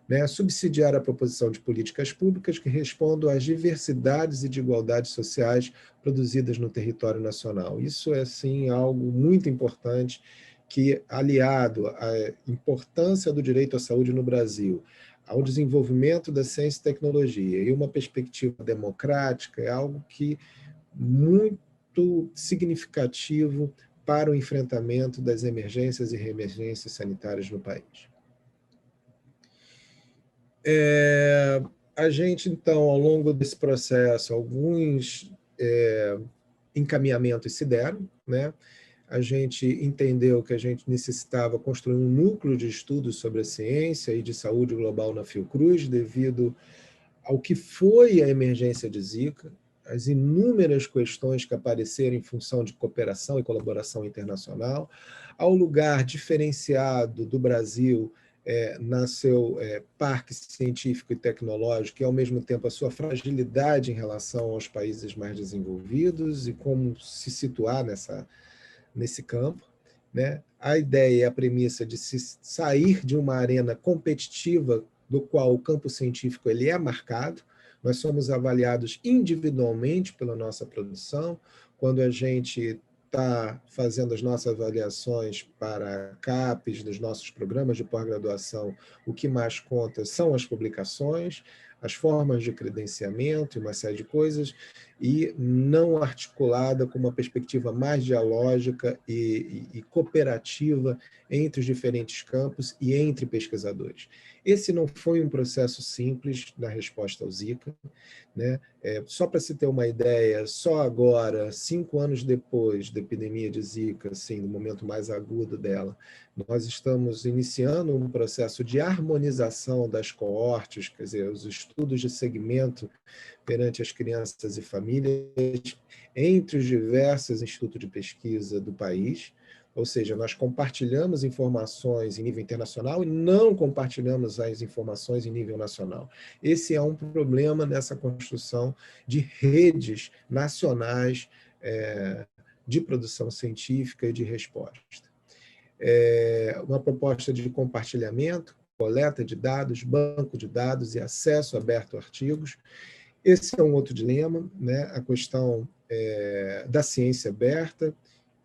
Né, subsidiar a proposição de políticas públicas que respondam às diversidades e desigualdades sociais produzidas no território nacional. Isso é, sim, algo muito importante que, aliado à importância do direito à saúde no Brasil, ao desenvolvimento da ciência e tecnologia e uma perspectiva democrática, é algo que muito significativo para o enfrentamento das emergências e reemergências sanitárias no país. A gente, então, ao longo desse processo, alguns encaminhamentos se deram, né? A gente entendeu que a gente necessitava construir um núcleo de estudos sobre a ciência e de saúde global na Fiocruz, devido ao que foi a emergência de Zika, as inúmeras questões que apareceram em função de cooperação e colaboração internacional, ao lugar diferenciado do Brasil na seu parque científico e tecnológico, e, ao mesmo tempo, a sua fragilidade em relação aos países mais desenvolvidos e como se situar nesse campo. Né? A ideia e a premissa de se sair de uma arena competitiva do qual o campo científico ele é marcado. Nós somos avaliados individualmente pela nossa produção. Quando a gente está fazendo as nossas avaliações para CAPES, dos nossos programas de pós-graduação, o que mais conta são as publicações, as formas de credenciamento e uma série de coisas, e não articulada com uma perspectiva mais dialógica e cooperativa entre os diferentes campos e entre pesquisadores. Esse não foi um processo simples na resposta ao Zika, né? Só para se ter uma ideia, só agora, 5 anos depois da epidemia de Zika, assim, no momento mais agudo dela, nós estamos iniciando um processo de harmonização das coortes, quer dizer, os estudos de segmento perante as crianças e famílias entre os diversos institutos de pesquisa do país. Ou seja, nós compartilhamos informações em nível internacional e não compartilhamos as informações em nível nacional. Esse é um problema nessa construção de redes nacionais de produção científica e de resposta. Uma proposta de compartilhamento, coleta de dados, banco de dados e acesso aberto a artigos. Esse é um outro dilema, né? A questão da ciência aberta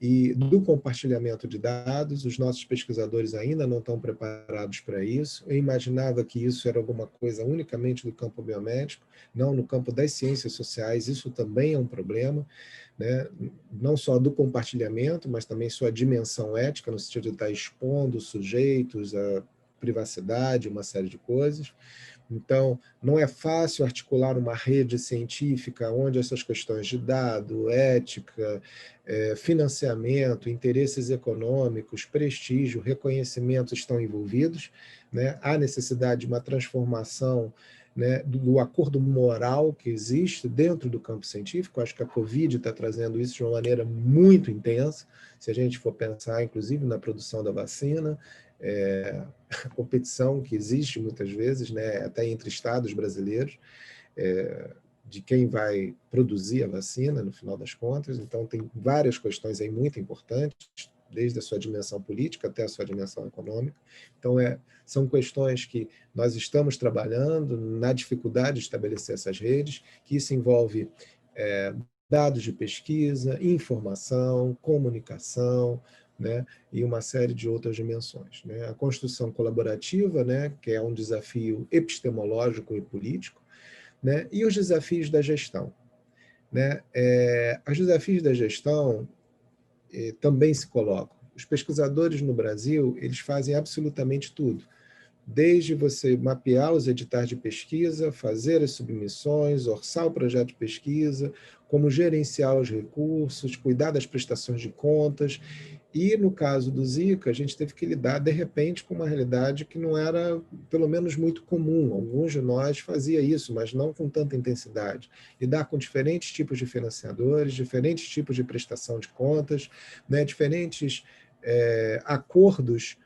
e do compartilhamento de dados. Os nossos pesquisadores ainda não estão preparados para isso. Eu imaginava que isso era alguma coisa unicamente do campo biomédico, não no campo das ciências sociais. Isso também é um problema, né? Não só do compartilhamento, mas também sua dimensão ética, no sentido de estar expondo sujeitos à privacidade, uma série de coisas. Então, não é fácil articular uma rede científica onde essas questões de dado, ética, financiamento, interesses econômicos, prestígio, reconhecimento estão envolvidos, né? Há necessidade de uma transformação, né, do acordo moral que existe dentro do campo científico. Acho que a Covid está trazendo isso de uma maneira muito intensa, se a gente for pensar, inclusive, na produção da vacina, a competição que existe muitas vezes, né, até entre estados brasileiros, de quem vai produzir a vacina, no final das contas. Então, tem várias questões aí muito importantes, desde a sua dimensão política até a sua dimensão econômica. Então, são questões que nós estamos trabalhando na dificuldade de estabelecer essas redes, que isso envolve dados de pesquisa, informação, comunicação, né, e uma série de outras dimensões, né? A construção colaborativa, né, que é um desafio epistemológico e político, né, e os desafios da gestão, né? Os desafios da gestão também se colocam. Os pesquisadores no Brasil, eles fazem absolutamente tudo, desde você mapear os editais de pesquisa, fazer as submissões, orçar o projeto de pesquisa, como gerenciar os recursos, cuidar das prestações de contas. E, no caso do Zika, a gente teve que lidar, de repente, com uma realidade que não era, pelo menos, muito comum. Alguns de nós fazia isso, mas não com tanta intensidade. Lidar com diferentes tipos de financiadores, diferentes tipos de prestação de contas, né, diferentes acordos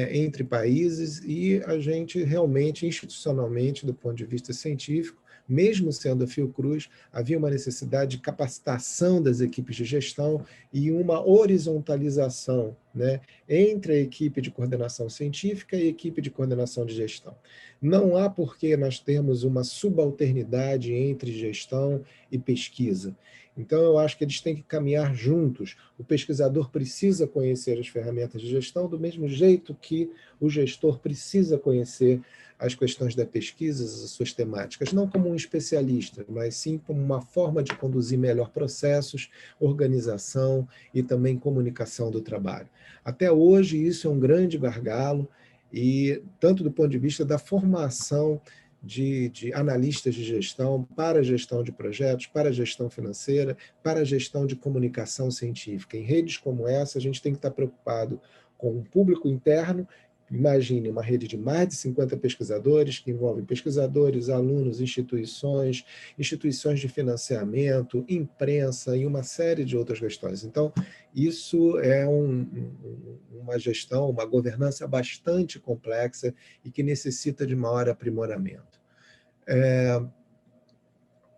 entre países, e a gente realmente, institucionalmente, do ponto de vista científico, mesmo sendo a Fiocruz, havia uma necessidade de capacitação das equipes de gestão e uma horizontalização, né, entre a equipe de coordenação científica e a equipe de coordenação de gestão. Não há por que nós termos uma subalternidade entre gestão e pesquisa. Então, eu acho que eles têm que caminhar juntos. O pesquisador precisa conhecer as ferramentas de gestão do mesmo jeito que o gestor precisa conhecer as questões da pesquisa, as suas temáticas, não como um especialista, mas sim como uma forma de conduzir melhor processos, organização e também comunicação do trabalho. Até hoje, isso é um grande gargalo, e tanto do ponto de vista da formação de analistas de gestão, para a gestão de projetos, para a gestão financeira, para a gestão de comunicação científica. Em redes como essa, a gente tem que estar preocupado com o público interno. Imagine uma rede de mais de 50 pesquisadores, que envolvem pesquisadores, alunos, instituições de financiamento, imprensa e uma série de outras questões. Então, isso é uma gestão, uma governança bastante complexa e que necessita de maior aprimoramento.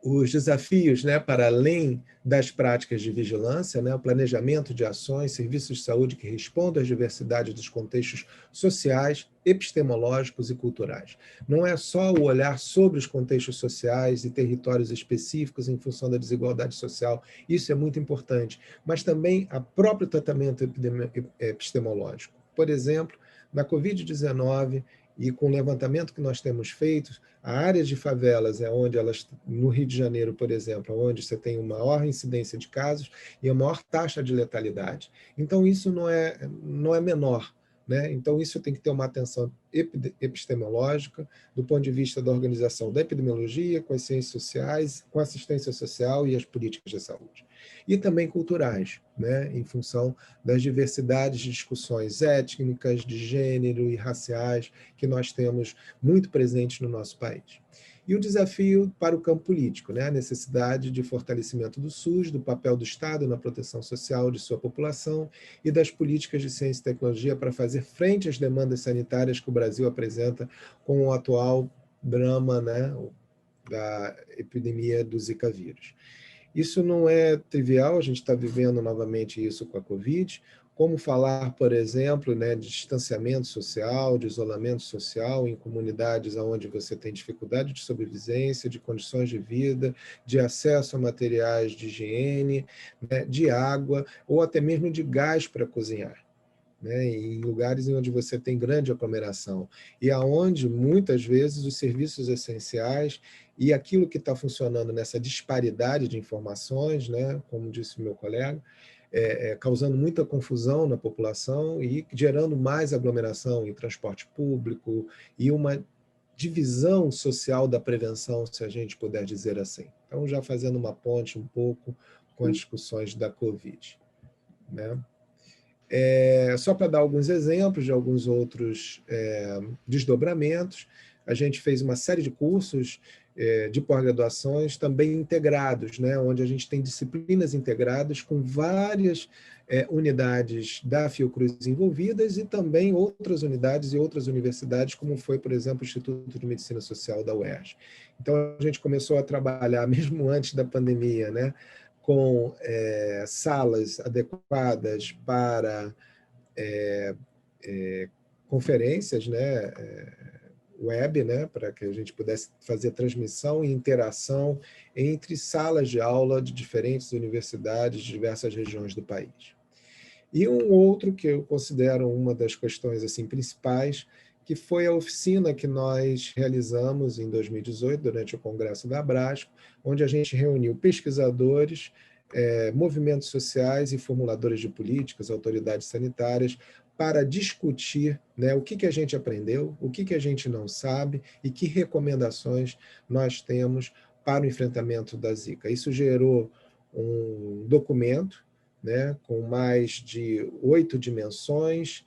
Os desafios, né, para além das práticas de vigilância, né, o planejamento de ações, serviços de saúde que respondam às diversidades dos contextos sociais, epistemológicos e culturais. Não é só o olhar sobre os contextos sociais e territórios específicos em função da desigualdade social, isso é muito importante, mas também o próprio tratamento epistemológico. Por exemplo, na Covid-19, e com o levantamento que nós temos feito, a área de favelas é onde elas, no Rio de Janeiro, por exemplo, onde você tem uma maior incidência de casos e a maior taxa de letalidade. Então, isso não é menor, né? Então, isso tem que ter uma atenção epistemológica, do ponto de vista da organização da epidemiologia, com as ciências sociais, com a assistência social e as políticas de saúde. E também culturais, né, em função das diversidades de discussões étnicas, de gênero e raciais que nós temos muito presentes no nosso país. E o desafio para o campo político, né, a necessidade de fortalecimento do SUS, do papel do Estado na proteção social de sua população e das políticas de ciência e tecnologia para fazer frente às demandas sanitárias que o Brasil apresenta com o atual drama, né, da epidemia do Zika vírus. Isso não é trivial, a gente está vivendo novamente isso com a Covid. Como falar, por exemplo, né, de distanciamento social, de isolamento social em comunidades onde você tem dificuldade de sobrevivência, de condições de vida, de acesso a materiais de higiene, né, de água, ou até mesmo de gás para cozinhar, né, em lugares onde você tem grande aglomeração, e aonde, muitas vezes, os serviços essenciais e aquilo que está funcionando nessa disparidade de informações, né, como disse o meu colega, causando muita confusão na população e gerando mais aglomeração em transporte público e uma divisão social da prevenção, se a gente puder dizer assim. Então, já fazendo uma ponte um pouco com as discussões da Covid, né? Só para dar alguns exemplos de alguns outros desdobramentos, a gente fez uma série de cursos de pós-graduações também integrados, né, onde a gente tem disciplinas integradas com várias unidades da Fiocruz envolvidas e também outras unidades e outras universidades, como foi, por exemplo, o Instituto de Medicina Social da UERJ. Então, a gente começou a trabalhar, mesmo antes da pandemia, né, com salas adequadas para conferências, né, web, né, para que a gente pudesse fazer transmissão e interação entre salas de aula de diferentes universidades de diversas regiões do país. E um outro que eu considero uma das questões assim principais, que foi a oficina que nós realizamos em 2018, durante o Congresso da Abrasco, onde a gente reuniu pesquisadores, movimentos sociais e formuladores de políticas, autoridades sanitárias, para discutir, né, o que a gente aprendeu, o que a gente não sabe e que recomendações nós temos para o enfrentamento da Zika. Isso gerou um documento, né, com mais de 8 dimensões,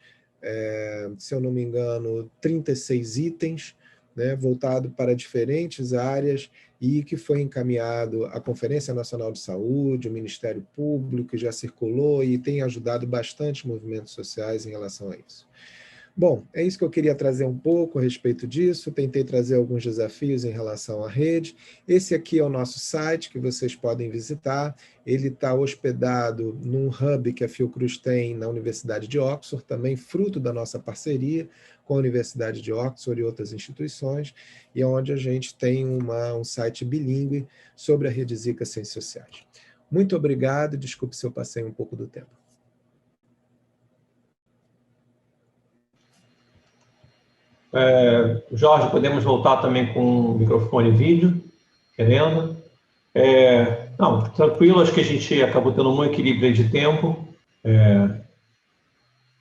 se eu não me engano, 36 itens, né, voltado para diferentes áreas e que foi encaminhado à Conferência Nacional de Saúde, o Ministério Público, já circulou e tem ajudado bastante movimentos sociais em relação a isso. Bom, é isso que eu queria trazer um pouco a respeito disso, tentei trazer alguns desafios em relação à rede. Esse aqui é o nosso site, que vocês podem visitar, ele está hospedado num hub que a Fiocruz tem na Universidade de Oxford, também fruto da nossa parceria com a Universidade de Oxford e outras instituições, e onde a gente tem um site bilíngue sobre a rede Zika Ciências Sociais. Muito obrigado, desculpe se eu passei um pouco do tempo. Jorge, podemos voltar também com o microfone e vídeo, querendo. Não, tranquilo, acho que a gente acabou tendo um bom equilíbrio de tempo.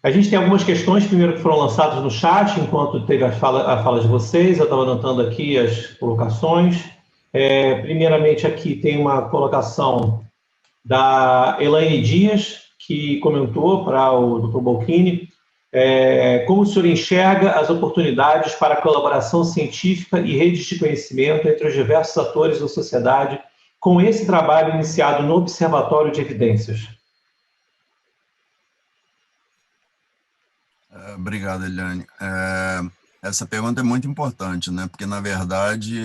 A gente tem algumas questões, primeiro, que foram lançadas no chat, enquanto teve a fala de vocês, eu estava anotando aqui as colocações. Primeiramente, aqui tem uma colocação da Elaine Dias, que comentou para o Dr. Bolchini, como o senhor enxerga as oportunidades para a colaboração científica e redes de conhecimento entre os diversos atores da sociedade com esse trabalho iniciado no Observatório de Evidências? Obrigado, Eliane. Essa pergunta é muito importante, né? Porque, na verdade,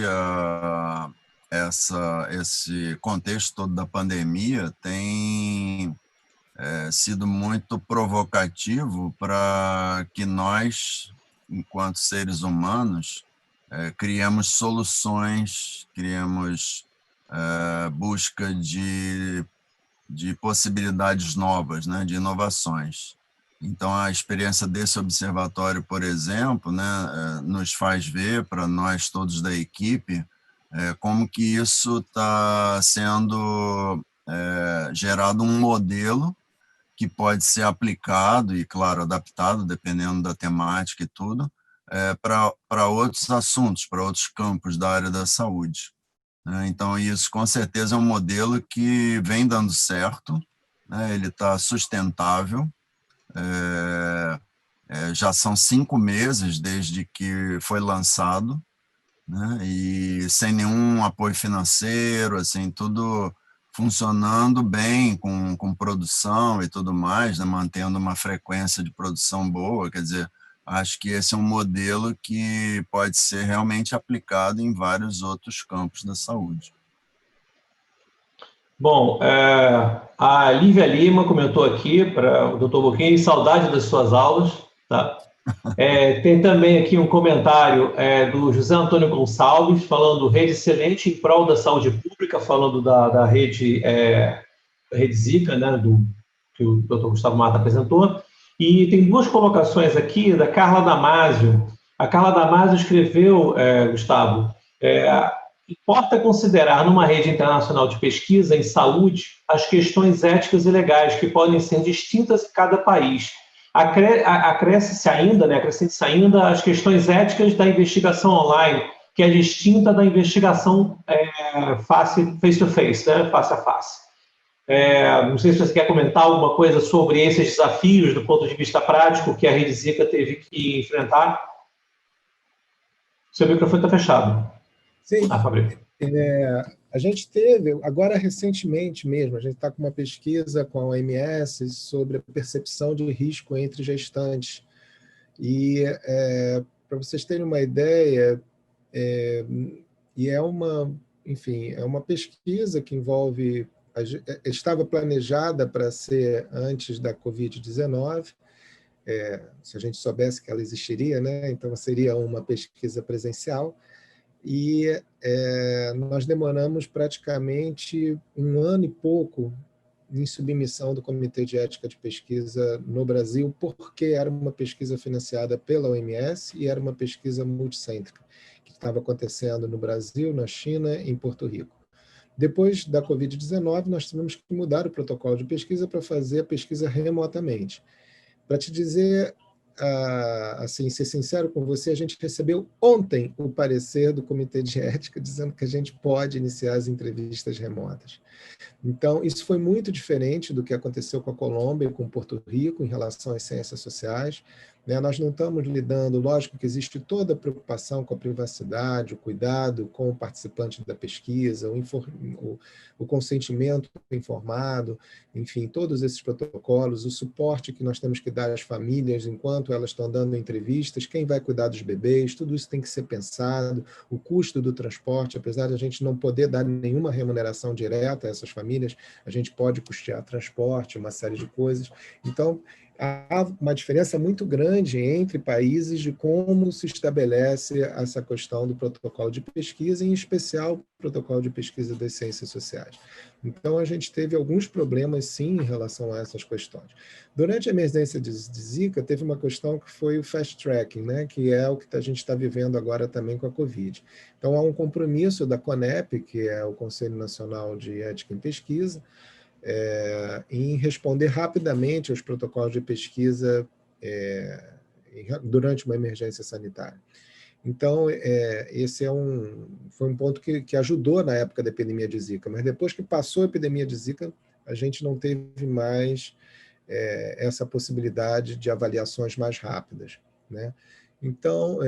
esse contexto todo da pandemia tem sido muito provocativo para que nós, enquanto seres humanos, criemos soluções, criemos busca de possibilidades novas, né, de inovações. Então, a experiência desse observatório, por exemplo, né, nos faz ver, para nós todos da equipe, como que isso está sendo gerado um modelo que pode ser aplicado e, claro, adaptado, dependendo da temática e tudo, para outros assuntos, para outros campos da área da saúde. Então, isso, com certeza, é um modelo que vem dando certo, né? Ele está sustentável, já são 5 meses desde que foi lançado, né? E sem nenhum apoio financeiro, assim, tudo funcionando bem com produção e tudo mais, né? Mantendo uma frequência de produção boa, quer dizer, acho que esse é um modelo que pode ser realmente aplicado em vários outros campos da saúde. Bom, a Lívia Lima comentou aqui para o Dr. Bolchini, saudade das suas aulas, tá? Tem também aqui um comentário do José Antônio Gonçalves, falando rede excelente em prol da saúde pública, falando da rede Zika, né, que o Dr. Gustavo Mata apresentou. E tem 2 colocações aqui da Carla Damasio. A Carla Damasio escreveu, Gustavo, importa considerar numa rede internacional de pesquisa em saúde as questões éticas e legais que podem ser distintas em cada país. Acresce-se ainda, né, acrescente-se ainda as questões éticas da investigação online, que é distinta da investigação face-to-face, né, face a face. Não sei se você quer comentar alguma coisa sobre esses desafios do ponto de vista prático que a rede Zika teve que enfrentar. Seu microfone está fechado. Sim. Fabrício. A gente teve, agora recentemente mesmo, a gente está com uma pesquisa com a OMS sobre a percepção de risco entre gestantes. E, para vocês terem uma ideia, enfim, é uma pesquisa que envolve, estava planejada para ser antes da Covid-19, se a gente soubesse que ela existiria, né? Então seria uma pesquisa presencial, e nós demoramos praticamente 1 ano e pouco em submissão do Comitê de Ética de Pesquisa no Brasil, porque era uma pesquisa financiada pela OMS e era uma pesquisa multicêntrica, que estava acontecendo no Brasil, na China e em Porto Rico. Depois da Covid-19, nós tivemos que mudar o protocolo de pesquisa para fazer a pesquisa remotamente. Para te dizer, assim, ser sincero com você, a gente recebeu ontem o parecer do Comitê de Ética dizendo que a gente pode iniciar as entrevistas remotas. Então, isso foi muito diferente do que aconteceu com a Colômbia e com Porto Rico em relação às ciências sociais. Nós não estamos lidando, lógico que existe toda a preocupação com a privacidade, o cuidado com o participante da pesquisa, o consentimento informado, enfim, todos esses protocolos, o suporte que nós temos que dar às famílias enquanto elas estão dando entrevistas, quem vai cuidar dos bebês, tudo isso tem que ser pensado, o custo do transporte, apesar de a gente não poder dar nenhuma remuneração direta a essas famílias, a gente pode custear transporte, uma série de coisas. Então, há uma diferença muito grande entre países de como se estabelece essa questão do protocolo de pesquisa, em especial o protocolo de pesquisa das ciências sociais. Então, a gente teve alguns problemas, sim, em relação a essas questões. Durante a emergência de Zika, teve uma questão que foi o fast tracking, né, que é o que a gente está vivendo agora também com a Covid. Então, há um compromisso da CONEP, que é o Conselho Nacional de Ética em Pesquisa, em responder rapidamente aos protocolos de pesquisa durante uma emergência sanitária. Então, esse foi um ponto que ajudou na época da epidemia de Zika, mas depois que passou a epidemia de Zika, a gente não teve mais essa possibilidade de avaliações mais rápidas, né? Então,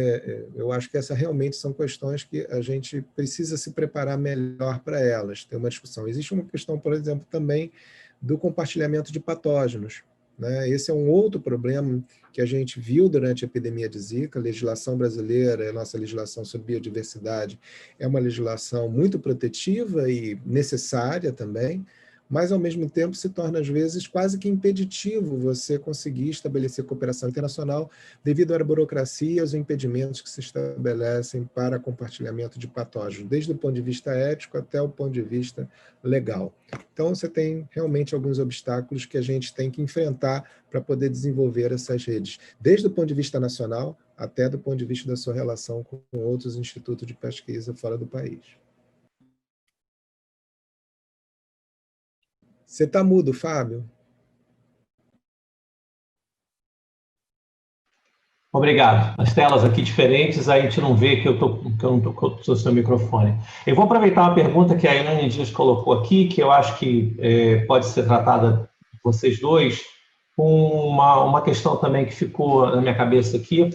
eu acho que essas realmente são questões que a gente precisa se preparar melhor para elas, ter uma discussão. Existe uma questão, por exemplo, também do compartilhamento de patógenos, né? Esse é um outro problema que a gente viu durante a epidemia de Zika. A legislação brasileira, a nossa legislação sobre biodiversidade, é uma legislação muito protetiva e necessária também, mas, ao mesmo tempo, se torna, às vezes, quase que impeditivo você conseguir estabelecer cooperação internacional devido à burocracia e aos impedimentos que se estabelecem para compartilhamento de patógenos, desde o ponto de vista ético até o ponto de vista legal. Então, você tem realmente alguns obstáculos que a gente tem que enfrentar para poder desenvolver essas redes, desde o ponto de vista nacional até do ponto de vista da sua relação com outros institutos de pesquisa fora do país. Você está mudo, Fábio? Obrigado. As telas aqui diferentes, a gente não vê que eu não estou com o seu microfone. Eu vou aproveitar uma pergunta que a Elaine Dias colocou aqui, que eu acho que pode ser tratada por vocês dois, com uma questão também que ficou na minha cabeça aqui.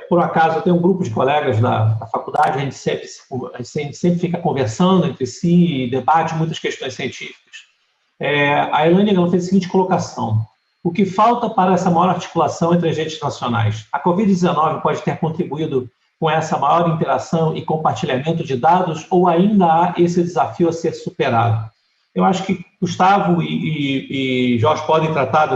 Por acaso, eu tenho um grupo de colegas da faculdade, a gente sempre fica conversando entre si e debate muitas questões científicas. A Elaine fez a seguinte colocação: o que falta para essa maior articulação entre as redes nacionais? A Covid-19 pode ter contribuído com essa maior interação e compartilhamento de dados, ou ainda há esse desafio a ser superado? Eu acho que Gustavo e Jorge podem tratar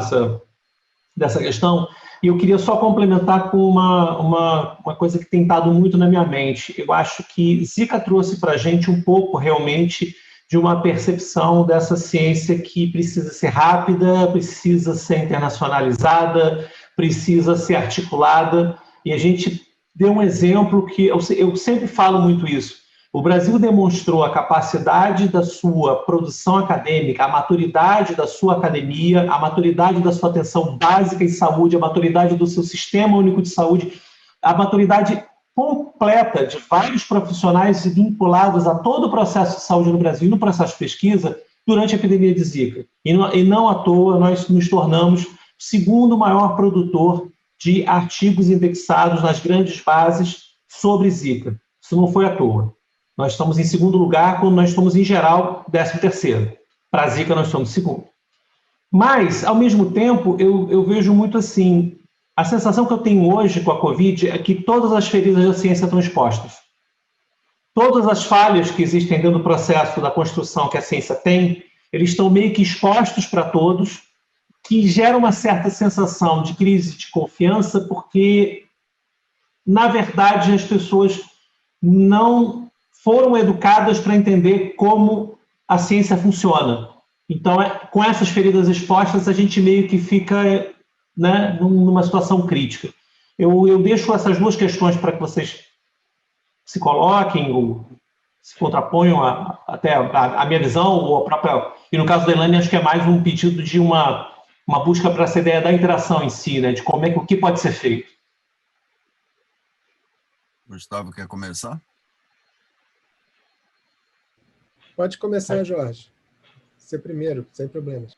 dessa questão, e eu queria só complementar com uma coisa que tem estado muito na minha mente. Eu acho que Zika trouxe para a gente um pouco, realmente, de uma percepção dessa ciência que precisa ser rápida, precisa ser internacionalizada, precisa ser articulada, e a gente deu um exemplo que eu sempre falo muito isso. O Brasil demonstrou a capacidade da sua produção acadêmica, a maturidade da sua academia, a maturidade da sua atenção básica em saúde, a maturidade do seu sistema único de saúde, a maturidade completa de vários profissionais vinculados a todo o processo de saúde no Brasil e no processo de pesquisa durante a epidemia de Zika. E não à toa nós nos tornamos o segundo maior produtor de artigos indexados nas grandes bases sobre Zika. Isso não foi à toa. Nós estamos em segundo lugar, quando nós estamos, em geral, 13º. Para a Zika, nós somos segundo. Mas, ao mesmo tempo, eu vejo muito assim, a sensação que eu tenho hoje com a Covid é que todas as feridas da ciência estão expostas. Todas as falhas que existem dentro do processo da construção que a ciência tem, eles estão meio que expostos para todos, que gera uma certa sensação de crise de confiança, porque, na verdade, as pessoas não foram educadas para entender como a ciência funciona. Então, com essas feridas expostas, a gente meio que fica, né, numa situação crítica. Eu deixo essas duas questões para que vocês se coloquem ou se contraponham até a minha visão, ou a própria. E no caso da Elaine, acho que é mais um pedido de uma busca para essa ideia da interação em si, né, de como o que pode ser feito. Gustavo, quer começar? Pode começar, Jorge. Você primeiro, sem problemas.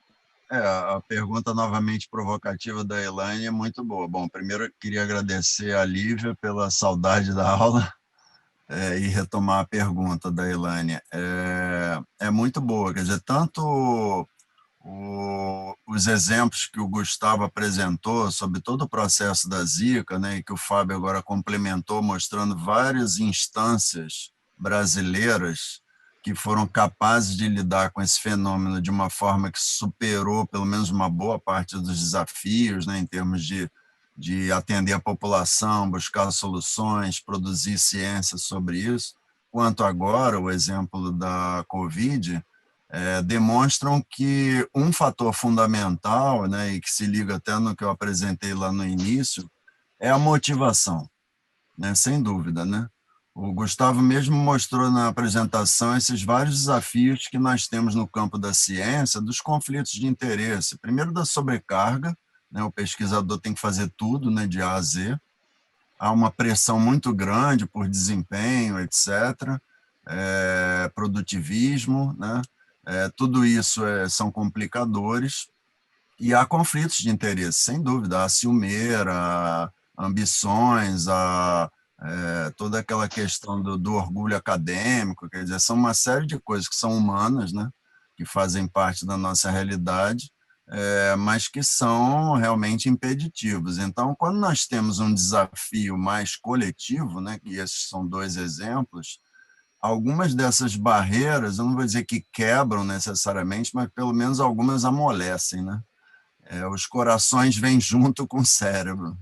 A pergunta novamente provocativa da Elaine é muito boa. Bom, primeiro eu queria agradecer a Lívia pela saudade da aula e retomar a pergunta da Elaine. É muito boa, quer dizer, tanto os exemplos que o Gustavo apresentou sobre todo o processo da Zika, né, e que o Fábio agora complementou, mostrando várias instâncias brasileiras que foram capazes de lidar com esse fenômeno de uma forma que superou pelo menos uma boa parte dos desafios, né, em termos de atender a população, buscar soluções, produzir ciência sobre isso, quanto agora o exemplo da Covid, demonstram que um fator fundamental, né, e que se liga até no que eu apresentei lá no início, é a motivação, né, sem dúvida, né? O Gustavo mesmo mostrou na apresentação esses vários desafios que nós temos no campo da ciência, dos conflitos de interesse. Primeiro, da sobrecarga, né, o pesquisador tem que fazer tudo, né, de A a Z. Há uma pressão muito grande por desempenho, etc., produtivismo, né? Tudo isso são complicadores, e há conflitos de interesse, sem dúvida, há ciumeira, há ambições, há toda aquela questão do orgulho acadêmico, quer dizer, são uma série de coisas que são humanas, né, que fazem parte da nossa realidade, mas que são realmente impeditivos. Então, quando nós temos um desafio mais coletivo, né, e esses são dois exemplos, algumas dessas barreiras, eu não vou dizer que quebram necessariamente, mas pelo menos algumas amolecem, né? Os corações vêm junto com o cérebro.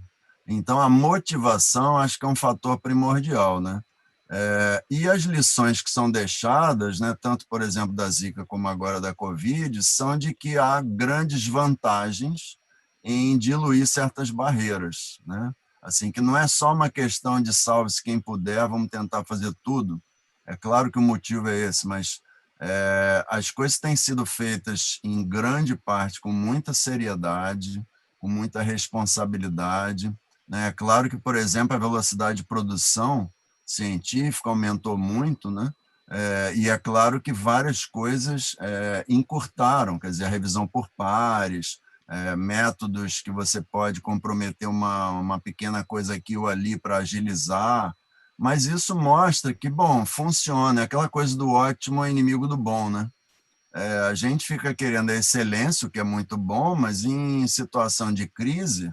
Então, a motivação acho que é um fator primordial, né? E as lições que são deixadas, né, tanto, por exemplo, da Zika como agora da Covid, são de que há grandes vantagens em diluir certas barreiras, né? Assim, que não é só uma questão de salve-se quem puder, vamos tentar fazer tudo. É claro que o motivo é esse, mas as coisas têm sido feitas em grande parte com muita seriedade, com muita responsabilidade, né? É claro que, por exemplo, a velocidade de produção científica aumentou muito, né? E é claro que várias coisas encurtaram, quer dizer, a revisão por pares, métodos que você pode comprometer uma pequena coisa aqui ou ali para agilizar, mas isso mostra que, bom, funciona, é aquela coisa do ótimo é inimigo do bom, né? A gente fica querendo a excelência, o que é muito bom, mas em situação de crise,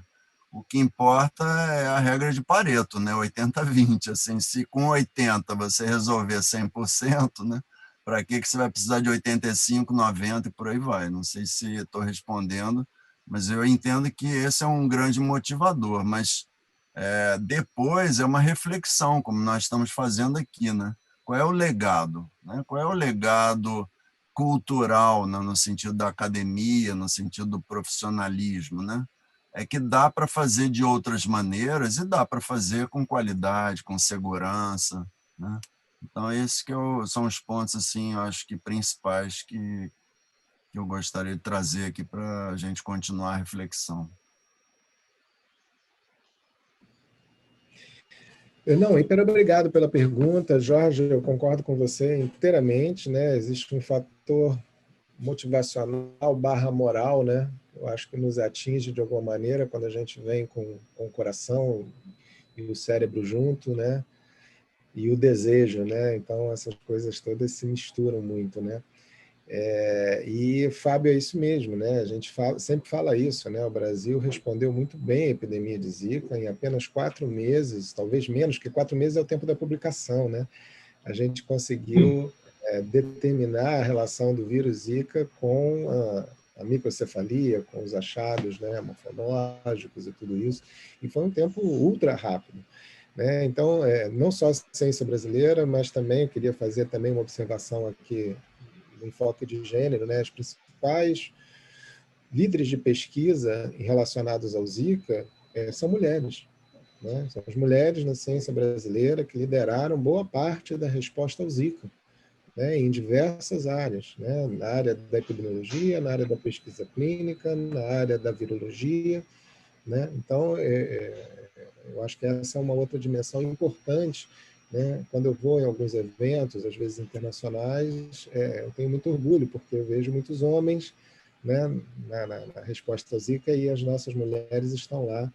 o que importa é a regra de Pareto, né? 80-20. Assim, se com 80 você resolver 100%, né? Para que você vai precisar de 85, 90 e por aí vai? Não sei se estou respondendo, mas eu entendo que esse é um grande motivador, mas depois é uma reflexão, como nós estamos fazendo aqui, né? Qual é o legado? Né? Qual é o legado cultural, né? No sentido da academia, no sentido do profissionalismo, né? É que dá para fazer de outras maneiras e dá para fazer com qualidade, com segurança, né? Então, esses são os pontos, assim, eu acho que principais que eu gostaria de trazer aqui para a gente continuar a reflexão. Não, hiper obrigado pela pergunta, Jorge. Eu concordo com você inteiramente, né? Existe um fator motivacional barra moral, né? Eu acho que nos atinge de alguma maneira quando a gente vem com o coração e o cérebro junto, né? E o desejo, né? Então essas coisas todas se misturam muito, né? E Fábio, é isso mesmo, né? A gente sempre fala isso, né? O Brasil respondeu muito bem à epidemia de Zika em apenas 4 meses, talvez menos, que 4 meses é o tempo da publicação, né? A gente conseguiu determinar a relação do vírus Zika com a microcefalia, com os achados, né, morfológicos e tudo isso, e foi um tempo ultra rápido, né? Então, não só a ciência brasileira, mas também eu queria fazer também uma observação aqui no enfoque de gênero, né? As principais líderes de pesquisa relacionados ao Zika são mulheres, né? São as mulheres na ciência brasileira que lideraram boa parte da resposta ao Zika, né, em diversas áreas, né, na área da epidemiologia, na área da pesquisa clínica, na área da virologia, né? Então, eu acho que essa é uma outra dimensão importante, né? Quando eu vou em alguns eventos, às vezes internacionais, eu tenho muito orgulho, porque eu vejo muitos homens, né, na resposta ao Zika, e as nossas mulheres estão lá,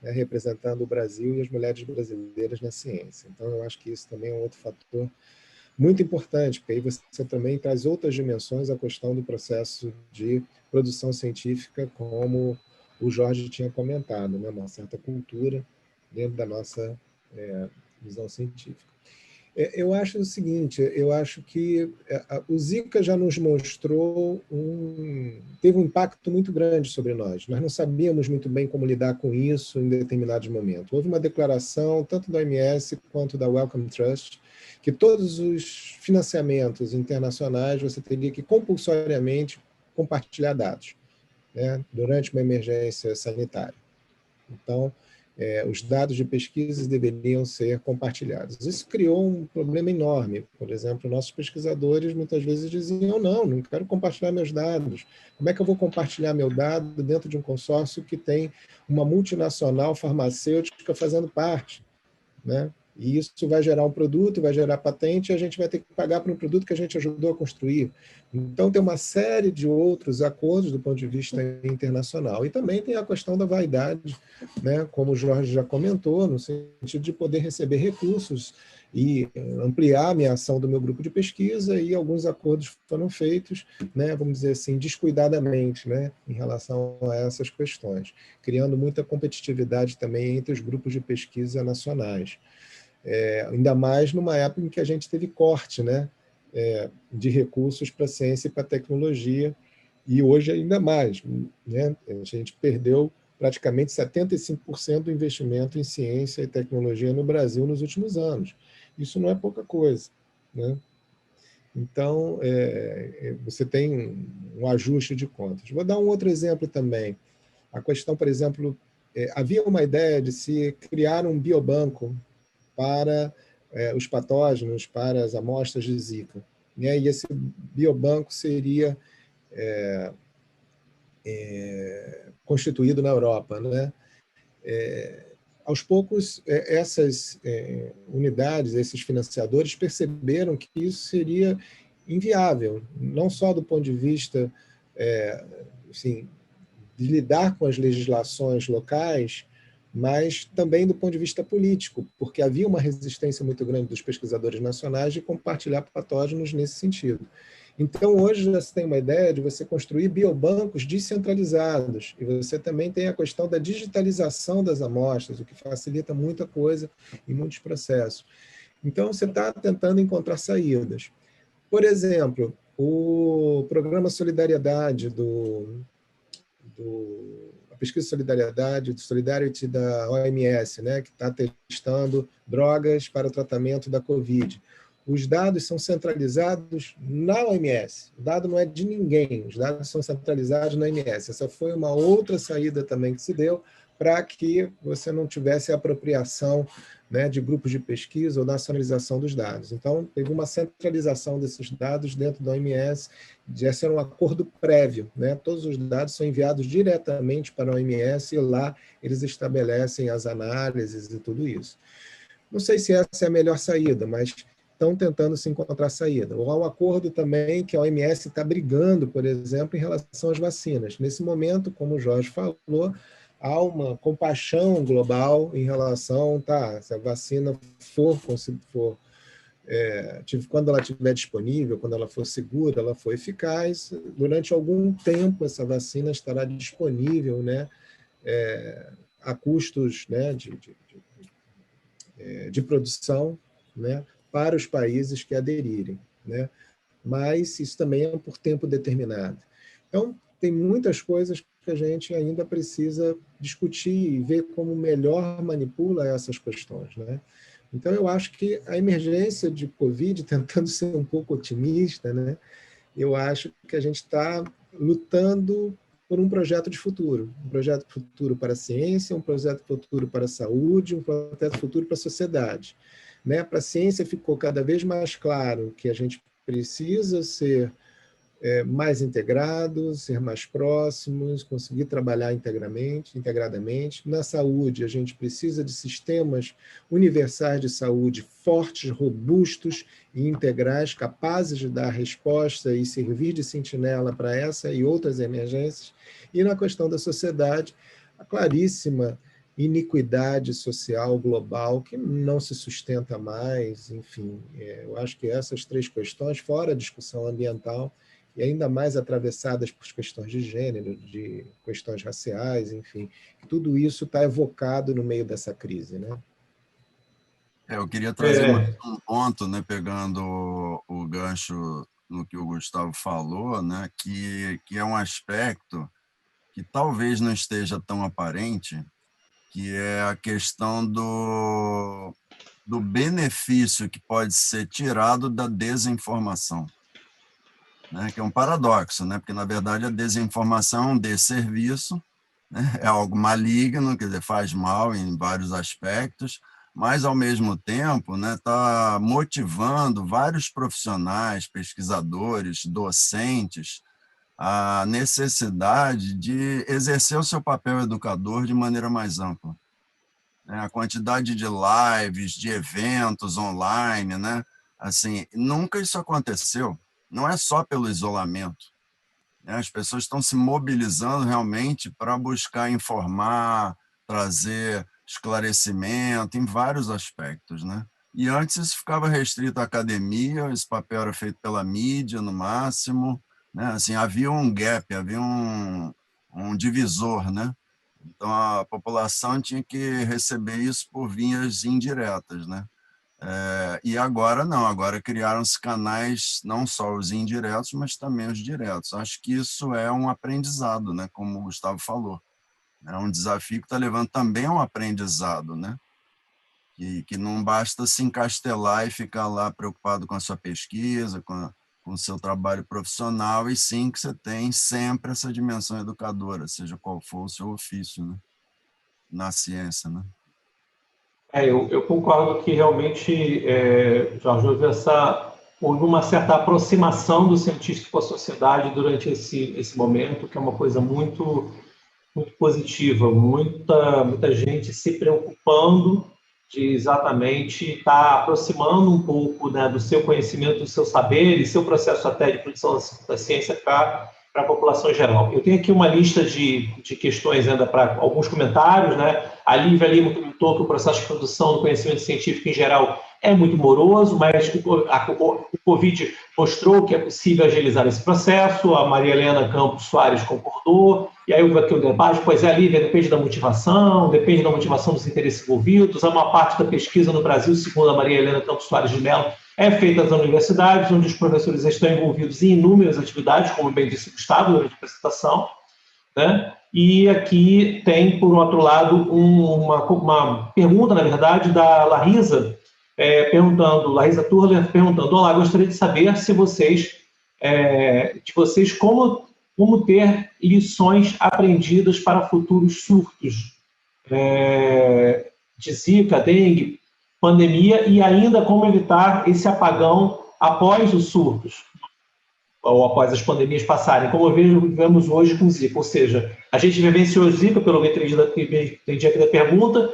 né, representando o Brasil e as mulheres brasileiras na ciência. Então, eu acho que isso também é um outro fator muito importante, porque aí você também traz outras dimensões à questão do processo de produção científica, como o Jorge tinha comentado, né? Uma certa cultura dentro da nossa visão científica. Eu acho o seguinte, eu acho que o Zika já nos mostrou teve um impacto muito grande sobre nós. Nós não sabíamos muito bem como lidar com isso em determinados momentos. Houve uma declaração, tanto da OMS quanto da Wellcome Trust, que todos os financiamentos internacionais você teria que compulsoriamente compartilhar dados, né, durante uma emergência sanitária. Então, os dados de pesquisas deveriam ser compartilhados. Isso criou um problema enorme. Por exemplo, nossos pesquisadores muitas vezes diziam, não quero compartilhar meus dados. Como é que eu vou compartilhar meu dado dentro de um consórcio que tem uma multinacional farmacêutica fazendo parte, né? E isso vai gerar um produto, vai gerar patente, e a gente vai ter que pagar por um produto que a gente ajudou a construir. Então, tem uma série de outros acordos do ponto de vista internacional. E também tem a questão da vaidade, né? Como o Jorge já comentou, no sentido de poder receber recursos e ampliar a minha ação do meu grupo de pesquisa, e alguns acordos foram feitos, né, vamos dizer assim, descuidadamente, né, em relação a essas questões, criando muita competitividade também entre os grupos de pesquisa nacionais. Ainda mais numa época em que a gente teve corte, né, de recursos para a ciência e para a tecnologia, e hoje ainda mais, né, a gente perdeu praticamente 75% do investimento em ciência e tecnologia no Brasil nos últimos anos. Isso não é pouca coisa, né? Então, você tem um ajuste de contas. Vou dar um outro exemplo também. A questão, por exemplo, havia uma ideia de se criar um biobanco para os patógenos, para as amostras de Zika, né? E esse biobanco seria constituído na Europa, né? Aos poucos, essas unidades, esses financiadores perceberam que isso seria inviável, não só do ponto de vista assim, de lidar com as legislações locais, mas também do ponto de vista político, porque havia uma resistência muito grande dos pesquisadores nacionais de compartilhar patógenos nesse sentido. Então, hoje já se tem uma ideia de você construir biobancos descentralizados, e você também tem a questão da digitalização das amostras, o que facilita muita coisa em muitos processos. Então, você está tentando encontrar saídas. Por exemplo, o programa Solidariedade a pesquisa de solidariedade, do Solidarity da OMS, né, que está testando drogas para o tratamento da Covid. Os dados são centralizados na OMS. O dado não é de ninguém, os dados são centralizados na OMS. Essa foi uma outra saída também que se deu para que você não tivesse apropriação, né, de grupos de pesquisa ou nacionalização dos dados. Então, teve uma centralização desses dados dentro da OMS, de ser um acordo prévio, né? Todos os dados são enviados diretamente para a OMS e lá eles estabelecem as análises e tudo isso. Não sei se essa é a melhor saída, mas estão tentando se encontrar saída. Ou há um acordo também que a OMS está brigando, por exemplo, em relação às vacinas. Nesse momento, como o Jorge falou, há uma compaixão global em relação, se a vacina quando ela estiver disponível, quando ela for segura, ela for eficaz, durante algum tempo essa vacina estará disponível, né, a custos, né, de produção, né, para os países que aderirem, né? Mas isso também é por tempo determinado. Então, tem muitas coisas que a gente ainda precisa discutir e ver como melhor manipula essas questões, né? Então, eu acho que a emergência de Covid, tentando ser um pouco otimista, né? Eu acho que a gente está lutando por um projeto de futuro. Um projeto de futuro para a ciência, um projeto de futuro para a saúde, um projeto de futuro para a sociedade. Né? Para a ciência ficou cada vez mais claro que a gente precisa ser mais integrados, ser mais próximos, conseguir trabalhar integradamente. Na saúde, a gente precisa de sistemas universais de saúde fortes, robustos e integrais, capazes de dar resposta e servir de sentinela para essa e outras emergências. E na questão da sociedade, a claríssima iniquidade social global que não se sustenta mais, enfim, eu acho que essas três questões, fora a discussão ambiental, e ainda mais atravessadas por questões de gênero, de questões raciais, enfim, tudo isso está evocado no meio dessa crise, né? Eu queria trazer mais um ponto, né, pegando o gancho no que o Gustavo falou, né, que é um aspecto que talvez não esteja tão aparente, que é a questão do benefício que pode ser tirado da desinformação, né? Que é um paradoxo, né? Porque, na verdade, a desinformação é um desserviço, né? É algo maligno, quer dizer, faz mal em vários aspectos, mas, ao mesmo tempo, né, está motivando vários profissionais, pesquisadores, docentes, a necessidade de exercer o seu papel educador de maneira mais ampla. A quantidade de lives, de eventos online, né? Assim, nunca isso aconteceu. Não é só pelo isolamento, né? As pessoas estão se mobilizando realmente para buscar informar, trazer esclarecimento em vários aspectos, né? E antes isso ficava restrito à academia, esse papel era feito pela mídia no máximo, né? Assim, havia um gap, havia um divisor, né? Então, a população tinha que receber isso por vias indiretas, né? E agora não, agora criaram-se canais, não só os indiretos, mas também os diretos. Acho que isso é um aprendizado, né? Como o Gustavo falou. É um desafio que está levando também a um aprendizado, né? Que não basta se encastelar e ficar lá preocupado com a sua pesquisa, com o seu trabalho profissional, e sim que você tem sempre essa dimensão educadora, seja qual for o seu ofício, né? Na ciência, né? Eu concordo que realmente, Jorge, houve uma certa aproximação do cientista com a sociedade durante esse momento, que é uma coisa muito, muito positiva, muita gente se preocupando de exatamente estar aproximando um pouco, né, do seu conhecimento, do seu saber e seu processo até de produção da ciência para a população geral. Eu tenho aqui uma lista de questões ainda para alguns comentários, né? A Lívia Lima comentou que o processo de produção do conhecimento científico em geral é muito moroso, mas o Covid mostrou que é possível agilizar esse processo. A Maria Helena Campos Soares concordou. E aí houve aqui o debate, pois é, Lívia, depende da motivação dos interesses envolvidos. A maior parte da pesquisa no Brasil, segundo a Maria Helena Campos Soares de Mello, é feita nas universidades, onde os professores estão envolvidos em inúmeras atividades, como bem disse o Gustavo durante a apresentação, né? E aqui tem, por outro lado, uma pergunta, na verdade, da Larissa, Larissa Turler, perguntando: olá, gostaria de saber se vocês, como ter lições aprendidas para futuros surtos de Zika, dengue, pandemia, e ainda como evitar esse apagão após os surtos, ou após as pandemias passarem, como vivemos hoje com Zika. Ou seja, a gente vivenciou Zika, pelo que entendi aqui da pergunta,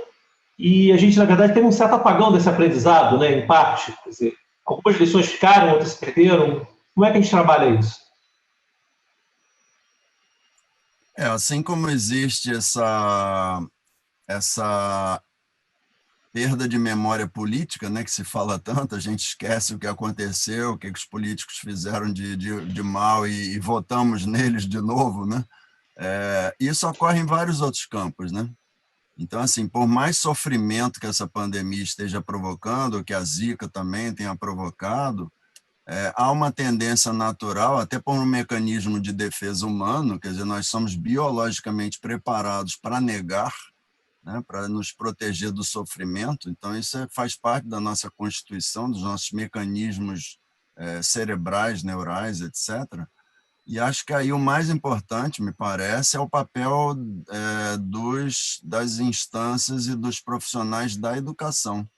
e a gente, na verdade, teve um certo apagão desse aprendizado, né, em parte. Quer dizer, algumas lições ficaram, outras se perderam. Como é que a gente trabalha isso? Assim como existe essa perda de memória política, né, que se fala tanto, a gente esquece o que aconteceu, o que os políticos fizeram de mal e votamos neles de novo, né? Isso ocorre em vários outros campos, né? Então, assim, por mais sofrimento que essa pandemia esteja provocando, que a Zika também tenha provocado, há uma tendência natural, até por um mecanismo de defesa humano, quer dizer, nós somos biologicamente preparados para negar, né, para nos proteger do sofrimento. Então, isso faz parte da nossa constituição, dos nossos mecanismos cerebrais, neurais, etc. E acho que aí o mais importante, me parece, é o papel das instâncias e dos profissionais da educação,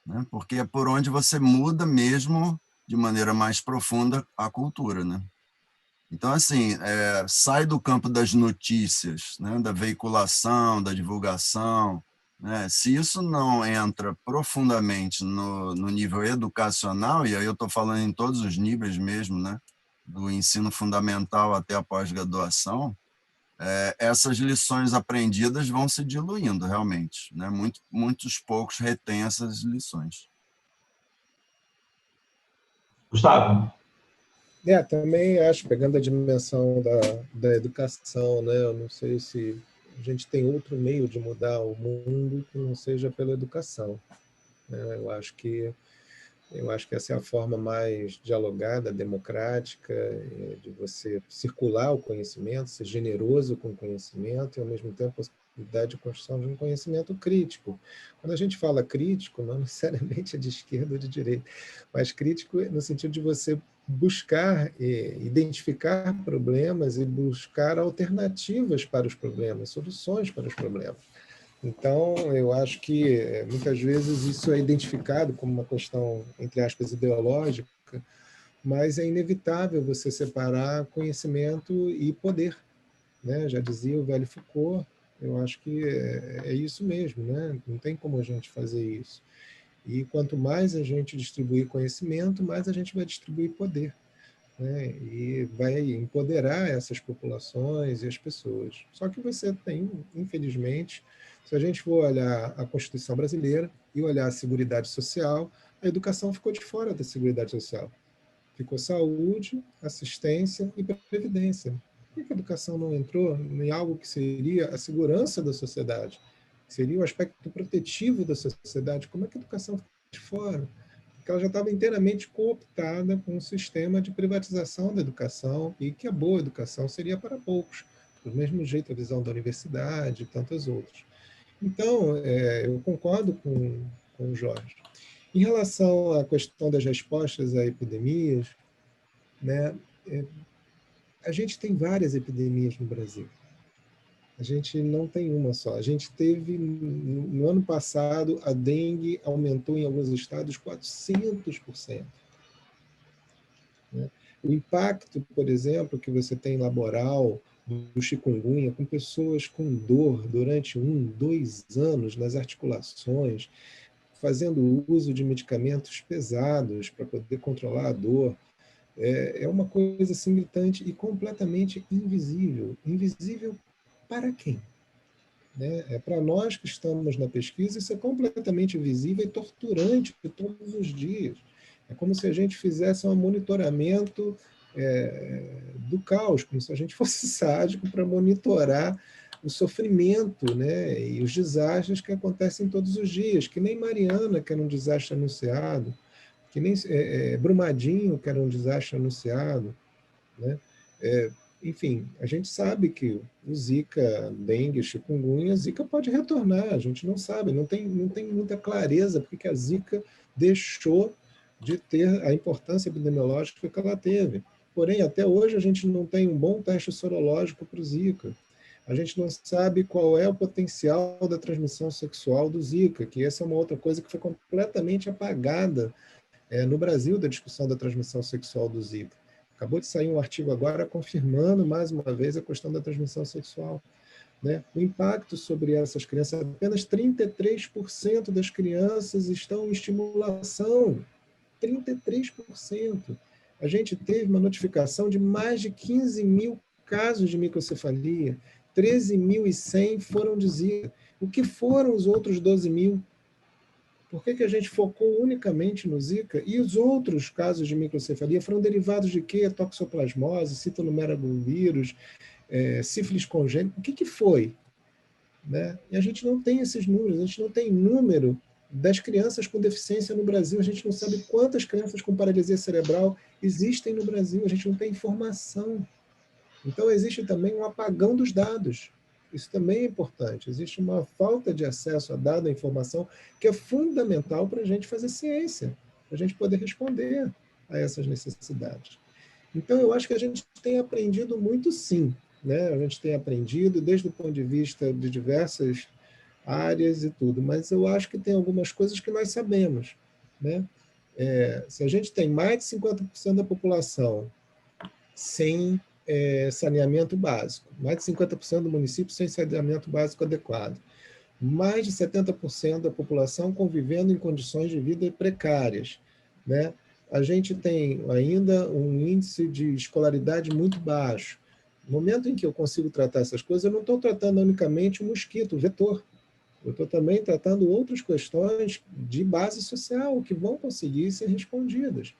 né? Porque é por onde você muda mesmo, de maneira mais profunda, a cultura, né? Então, assim, sai do campo das notícias, né, da veiculação, da divulgação, né? Se isso não entra profundamente no nível educacional, e aí eu estou falando em todos os níveis mesmo, né, do ensino fundamental até a pós-graduação, essas lições aprendidas vão se diluindo realmente, né? Muitos poucos retêm essas lições. Gustavo? Também acho, pegando a dimensão da educação, né? Eu não sei se a gente tem outro meio de mudar o mundo que não seja pela educação, né? Eu acho que essa é a forma mais dialogada, democrática, de você circular o conhecimento, ser generoso com o conhecimento e, ao mesmo tempo, a possibilidade de construção de um conhecimento crítico. Quando a gente fala crítico, não necessariamente é de esquerda ou de direita, mas crítico no sentido de você buscar, identificar problemas e buscar alternativas para os problemas, soluções para os problemas. Então, eu acho que muitas vezes isso é identificado como uma questão, entre aspas, ideológica, mas é inevitável você separar conhecimento e poder, né? Já dizia o velho Foucault, eu acho que é isso mesmo, né? Não tem como a gente fazer isso. E quanto mais a gente distribuir conhecimento, mais a gente vai distribuir poder, né? E vai empoderar essas populações e as pessoas. Só que você tem, infelizmente, se a gente for olhar a Constituição brasileira e olhar a Seguridade Social, a educação ficou de fora da Seguridade Social. Ficou saúde, assistência e previdência. Por que a educação não entrou em algo que seria a segurança da sociedade? Que seria o aspecto protetivo da sociedade? Como é que a educação ficou de fora? Porque ela já estava inteiramente cooptada com um sistema de privatização da educação e que a boa educação seria para poucos. Do mesmo jeito, a visão da universidade e tantas outras. Então, eu concordo com o Jorge. Em relação à questão das respostas a epidemias, né, a gente tem várias epidemias no Brasil. A gente não tem uma só. A gente teve, no ano passado, a dengue aumentou em alguns estados 400%. Né? O impacto, por exemplo, que você tem laboral do chikungunya, com pessoas com dor durante 2 anos nas articulações, fazendo uso de medicamentos pesados para poder controlar a dor, é uma coisa assim gritante e completamente invisível. Invisível para quem? Né? Para nós que estamos na pesquisa, isso é completamente visível e torturante todos os dias. É como se a gente fizesse um monitoramento do caos, como se a gente fosse sádico para monitorar o sofrimento, né, e os desastres que acontecem todos os dias, que nem Mariana, que era um desastre anunciado, que nem Brumadinho, que era um desastre anunciado, né? Enfim, a gente sabe que o Zika, dengue, chikungunya, Zika pode retornar, a gente não sabe, não tem muita clareza porque a Zika deixou de ter a importância epidemiológica que ela teve. Porém, até hoje a gente não tem um bom teste sorológico para o Zika. A gente não sabe qual é o potencial da transmissão sexual do Zika, que essa é uma outra coisa que foi completamente apagada no Brasil da discussão da transmissão sexual do Zika. Acabou de sair um artigo agora confirmando mais uma vez a questão da transmissão sexual. Né? O impacto sobre essas crianças, apenas 33% das crianças estão em estimulação. 33%. A gente teve uma notificação de mais de 15 mil casos de microcefalia, 13.100 foram de Zika. O que foram os outros 12 mil? Por que a gente focou unicamente no Zika? E os outros casos de microcefalia foram derivados de quê? Toxoplasmose, citomegalovírus, sífilis congênita. O que foi? Né? E a gente não tem esses números, a gente não tem número das crianças com deficiência no Brasil. A gente não sabe quantas crianças com paralisia cerebral existem no Brasil, a gente não tem informação. Então, existe também um apagão dos dados. Isso também é importante. Existe uma falta de acesso a dado, a informação, que é fundamental para a gente fazer ciência, para a gente poder responder a essas necessidades. Então, eu acho que a gente tem aprendido muito, sim. Né? A gente tem aprendido desde o ponto de vista de diversas áreas e tudo, mas eu acho que tem algumas coisas que nós sabemos. Né? Se a gente tem mais de 50% da população sem saneamento básico, mais de 50% do município sem saneamento básico adequado, mais de 70% da população convivendo em condições de vida precárias, né? A gente tem ainda um índice de escolaridade muito baixo. No momento em que eu consigo tratar essas coisas, eu não estou tratando unicamente o mosquito, o vetor. Eu estou também tratando outras questões de base social que vão conseguir ser respondidas,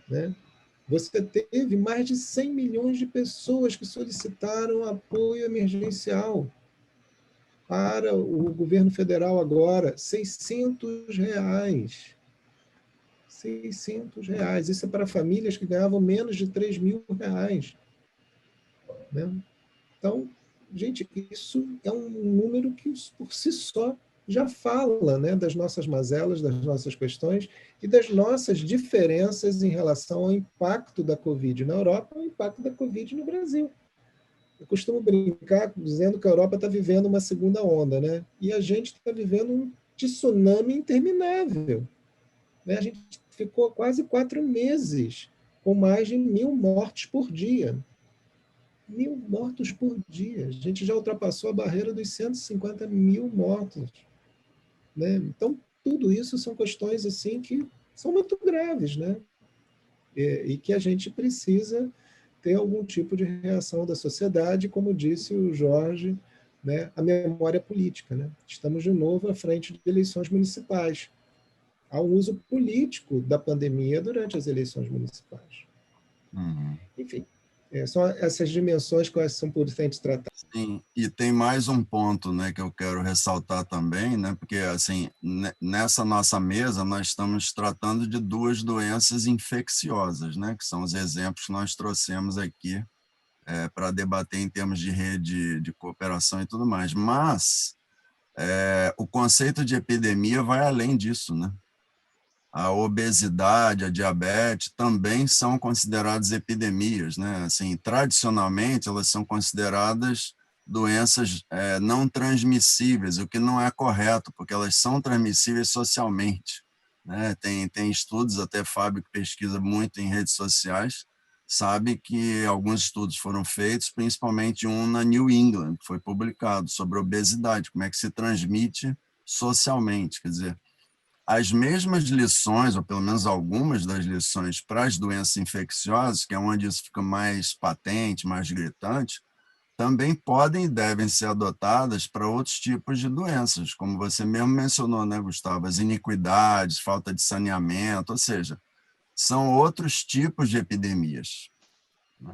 né? Você teve mais de 100 milhões de pessoas que solicitaram apoio emergencial para o governo federal agora, R$600. R$600. Isso é para famílias que ganhavam menos de R$3.000. Né? Então, gente, isso é um número que, por si só, já fala, né, das nossas mazelas, das nossas questões e das nossas diferenças em relação ao impacto da Covid na Europa e ao impacto da Covid no Brasil. Eu costumo brincar dizendo que a Europa está vivendo uma segunda onda, né? E a gente está vivendo um tsunami interminável. Né? A gente ficou quase 4 meses com mais de 1.000 mortes por dia. 1.000 mortos por dia. A gente já ultrapassou a barreira dos 150 mil mortos. Né? Então, tudo isso são questões assim que são muito graves, né? E que a gente precisa ter algum tipo de reação da sociedade, como disse o Jorge, né? A memória política. Né? Estamos de novo à frente de eleições municipais. Há um uso político da pandemia durante as eleições municipais. Uhum. Enfim, são essas dimensões que são importantes tratar. Sim, e tem mais um ponto, né, que eu quero ressaltar também, né, porque assim, nessa nossa mesa nós estamos tratando de 2 doenças infecciosas, né, que são os exemplos que nós trouxemos aqui para debater em termos de rede de cooperação e tudo mais, mas o conceito de epidemia vai além disso, né? A obesidade, a diabetes também são consideradas epidemias, né? Assim, tradicionalmente, elas são consideradas doenças não transmissíveis, o que não é correto, porque elas são transmissíveis socialmente, né? Tem estudos, até Fábio, que pesquisa muito em redes sociais, sabe que alguns estudos foram feitos, principalmente um na New England, que foi publicado, sobre obesidade, como é que se transmite socialmente, quer dizer, as mesmas lições, ou pelo menos algumas das lições para as doenças infecciosas, que é onde isso fica mais patente, mais gritante, também podem e devem ser adotadas para outros tipos de doenças, como você mesmo mencionou, né, Gustavo? As iniquidades, falta de saneamento, ou seja, são outros tipos de epidemias. Né?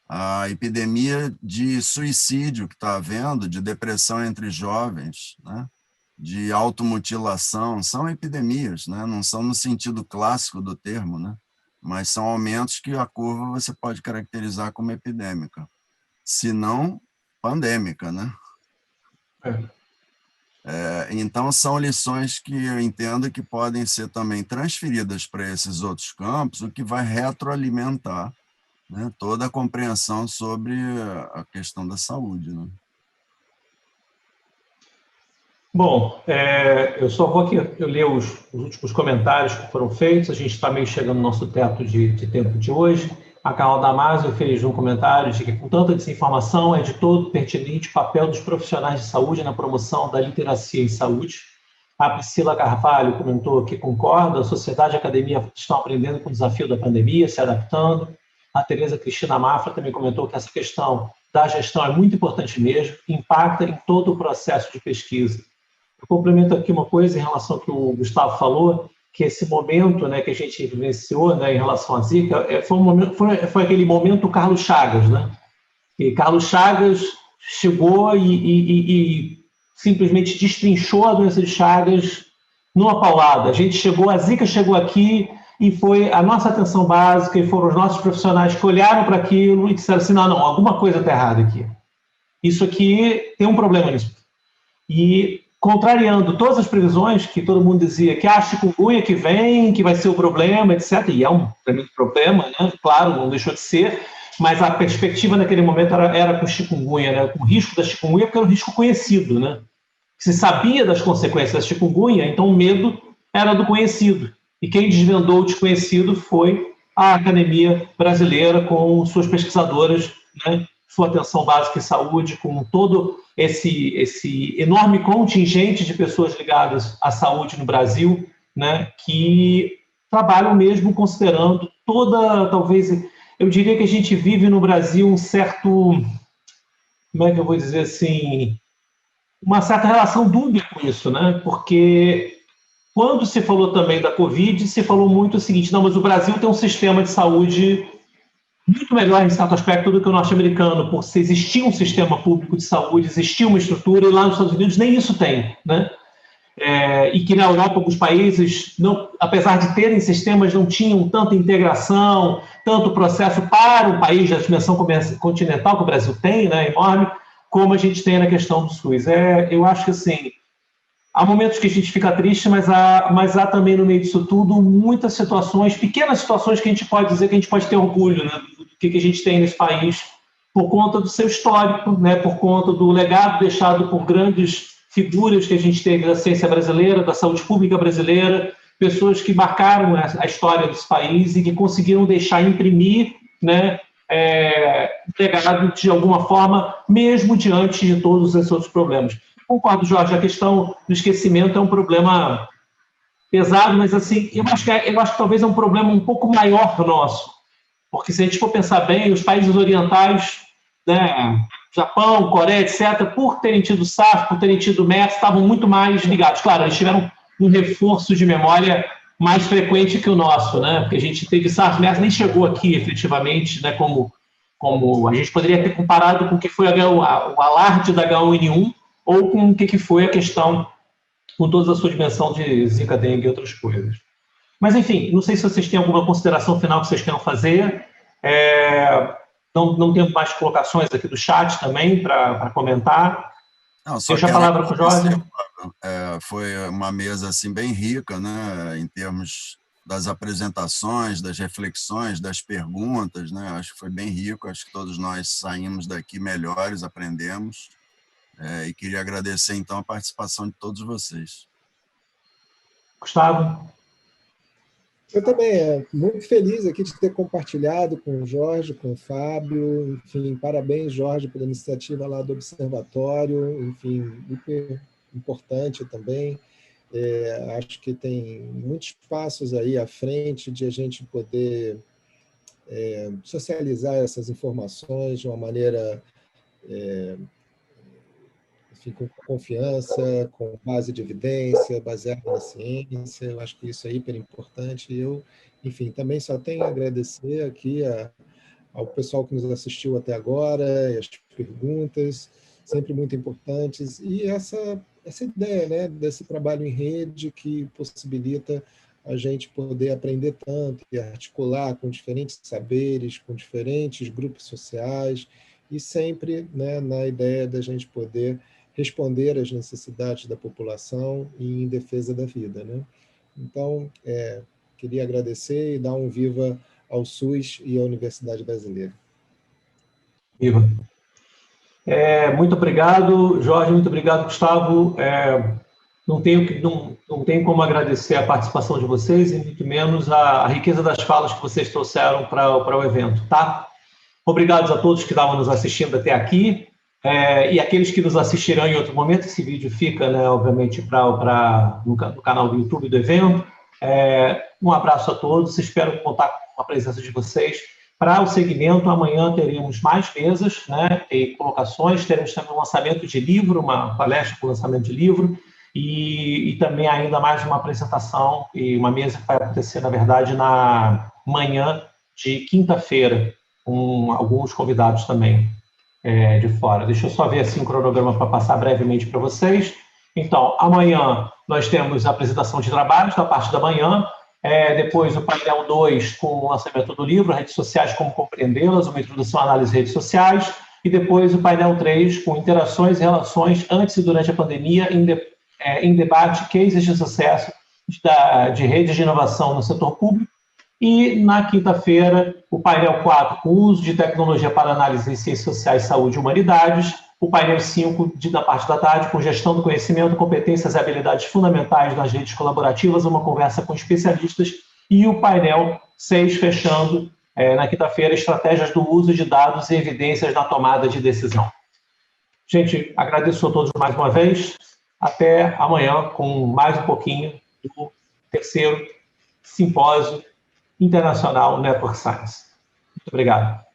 A epidemia de suicídio que está havendo, de depressão entre jovens, né? De automutilação, são epidemias, né? Não são no sentido clássico do termo, né? Mas são aumentos que a curva você pode caracterizar como epidêmica, se não pandêmica, né? Então, são lições que eu entendo que podem ser também transferidas para esses outros campos, o que vai retroalimentar, né, toda a compreensão sobre a questão da saúde, né? Bom, eu só vou aqui ler os últimos comentários que foram feitos. A gente está meio chegando no nosso teto de tempo de hoje. A Carol Damasio fez um comentário de que, com tanta desinformação, é de todo pertinente o papel dos profissionais de saúde na promoção da literacia em saúde. A Priscila Carvalho comentou que concorda, a sociedade e a academia estão aprendendo com o desafio da pandemia, se adaptando. A Tereza Cristina Mafra também comentou que essa questão da gestão é muito importante mesmo, impacta em todo o processo de pesquisa. Eu complemento aqui uma coisa em relação ao que o Gustavo falou, que esse momento, né, que a gente vivenciou, né, em relação à Zika, foi aquele momento Carlos Chagas, né? E Carlos Chagas chegou e simplesmente destrinchou a doença de Chagas numa paulada. A Zika chegou aqui e foi a nossa atenção básica e foram os nossos profissionais que olharam para aquilo e disseram assim, não, alguma coisa está errada aqui. Isso aqui tem um problema nisso. E contrariando todas as previsões que todo mundo dizia que a chikungunya que vem, que vai ser o problema, etc. E é um tremendo problema, né? Claro, não deixou de ser, mas a perspectiva naquele momento era com chikungunya, né? Com o risco da chikungunya, porque era um risco conhecido, né? Se sabia das consequências da chikungunya, então o medo era do conhecido. E quem desvendou o desconhecido foi a academia brasileira, com suas pesquisadoras, né? Sua atenção básica em saúde, com todo esse enorme contingente de pessoas ligadas à saúde no Brasil, né, que trabalham mesmo considerando talvez, eu diria que a gente vive no Brasil um certo, como é que eu vou dizer assim, uma certa relação dúbia com isso, né, porque quando se falou também da Covid, se falou muito o seguinte, não, mas o Brasil tem um sistema de saúde muito melhor em certo aspecto do que o norte-americano, por se existir um sistema público de saúde, existir uma estrutura, e lá nos Estados Unidos nem isso tem, né? E que na Europa, alguns países, não, apesar de terem sistemas, não tinham tanta integração, tanto processo para um país da dimensão continental que o Brasil tem, né, enorme, como a gente tem na questão do SUS. Eu acho que, assim, há momentos que a gente fica triste, mas há também no meio disso tudo muitas situações, pequenas situações que a gente pode dizer que a gente pode ter orgulho, né, do que a gente tem nesse país, por conta do seu histórico, né, por conta do legado deixado por grandes figuras que a gente teve da ciência brasileira, da saúde pública brasileira, pessoas que marcaram a história desse país e que conseguiram deixar imprimir, né, legado de alguma forma, mesmo diante de todos esses outros problemas. Concordo, Jorge, a questão do esquecimento é um problema pesado, mas assim, eu acho que talvez é um problema um pouco maior nosso, porque se a gente for pensar bem, os países orientais, né, Japão, Coreia, etc., por terem tido SARS, por terem tido MERS, estavam muito mais ligados. Claro, eles tiveram um reforço de memória mais frequente que o nosso, né, porque a gente teve SARS, MERS nem chegou aqui efetivamente, né, como a gente poderia ter comparado com o que foi o alarde da H1N1, ou com o que foi a questão, com toda a sua dimensão de Zika, dengue e outras coisas. Mas, enfim, não sei se vocês têm alguma consideração final que vocês queiram fazer. Não temos mais colocações aqui do chat também para comentar. Deixa a palavra para o Jorge. Foi uma mesa assim, bem rica, né, em termos das apresentações, das reflexões, das perguntas, né? Acho que foi bem rico, acho que todos nós saímos daqui melhores, aprendemos. E queria agradecer, então, a participação de todos vocês. Gustavo? Eu também, muito feliz aqui de ter compartilhado com o Jorge, com o Fábio, enfim, parabéns, Jorge, pela iniciativa lá do Observatório, enfim, hiper importante também. Acho que tem muitos passos aí à frente de a gente poder socializar essas informações de uma maneira com confiança, com base de evidência, baseada na ciência. Eu acho que isso é hiper importante. E eu, enfim, também só tenho a agradecer aqui ao pessoal que nos assistiu até agora, e as perguntas, sempre muito importantes. E essa ideia, né, desse trabalho em rede que possibilita a gente poder aprender tanto e articular com diferentes saberes, com diferentes grupos sociais, e sempre, né, na ideia da gente poder responder às necessidades da população e em defesa da vida, né? Então, queria agradecer e dar um viva ao SUS e à Universidade Brasileira. Viva. Muito obrigado, Jorge, muito obrigado, Gustavo. Não tenho como agradecer a participação de vocês e muito menos a riqueza das falas que vocês trouxeram para o evento, tá? Obrigados a todos que estavam nos assistindo até aqui. E aqueles que nos assistirão em outro momento, esse vídeo fica, né, obviamente, no canal do YouTube do evento. Um abraço a todos, espero contar com a presença de vocês. Para o segmento, amanhã teremos mais mesas, né, e colocações, teremos também um lançamento de livro, uma palestra com lançamento de livro, e também ainda mais uma apresentação e uma mesa que vai acontecer, na verdade, na manhã de quinta-feira, com alguns convidados também. De fora. Deixa eu só ver assim, o cronograma para passar brevemente para vocês. Então, amanhã nós temos a apresentação de trabalhos na parte da manhã, depois o painel 2 com o lançamento do livro, Redes Sociais, Como Compreendê-las, uma introdução à análise de redes sociais, e depois o painel 3 com interações e relações antes e durante a pandemia, em debate, cases de sucesso de redes de inovação no setor público. E, na quinta-feira, o painel 4, com uso de tecnologia para análise de ciências sociais, saúde e humanidades. O painel 5, da parte da tarde, com gestão do conhecimento, competências e habilidades fundamentais nas redes colaborativas, uma conversa com especialistas. E o painel 6, fechando, na quinta-feira, estratégias do uso de dados e evidências na tomada de decisão. Gente, agradeço a todos mais uma vez. Até amanhã, com mais um pouquinho do terceiro simpósio Internacional Network Science. Muito obrigado.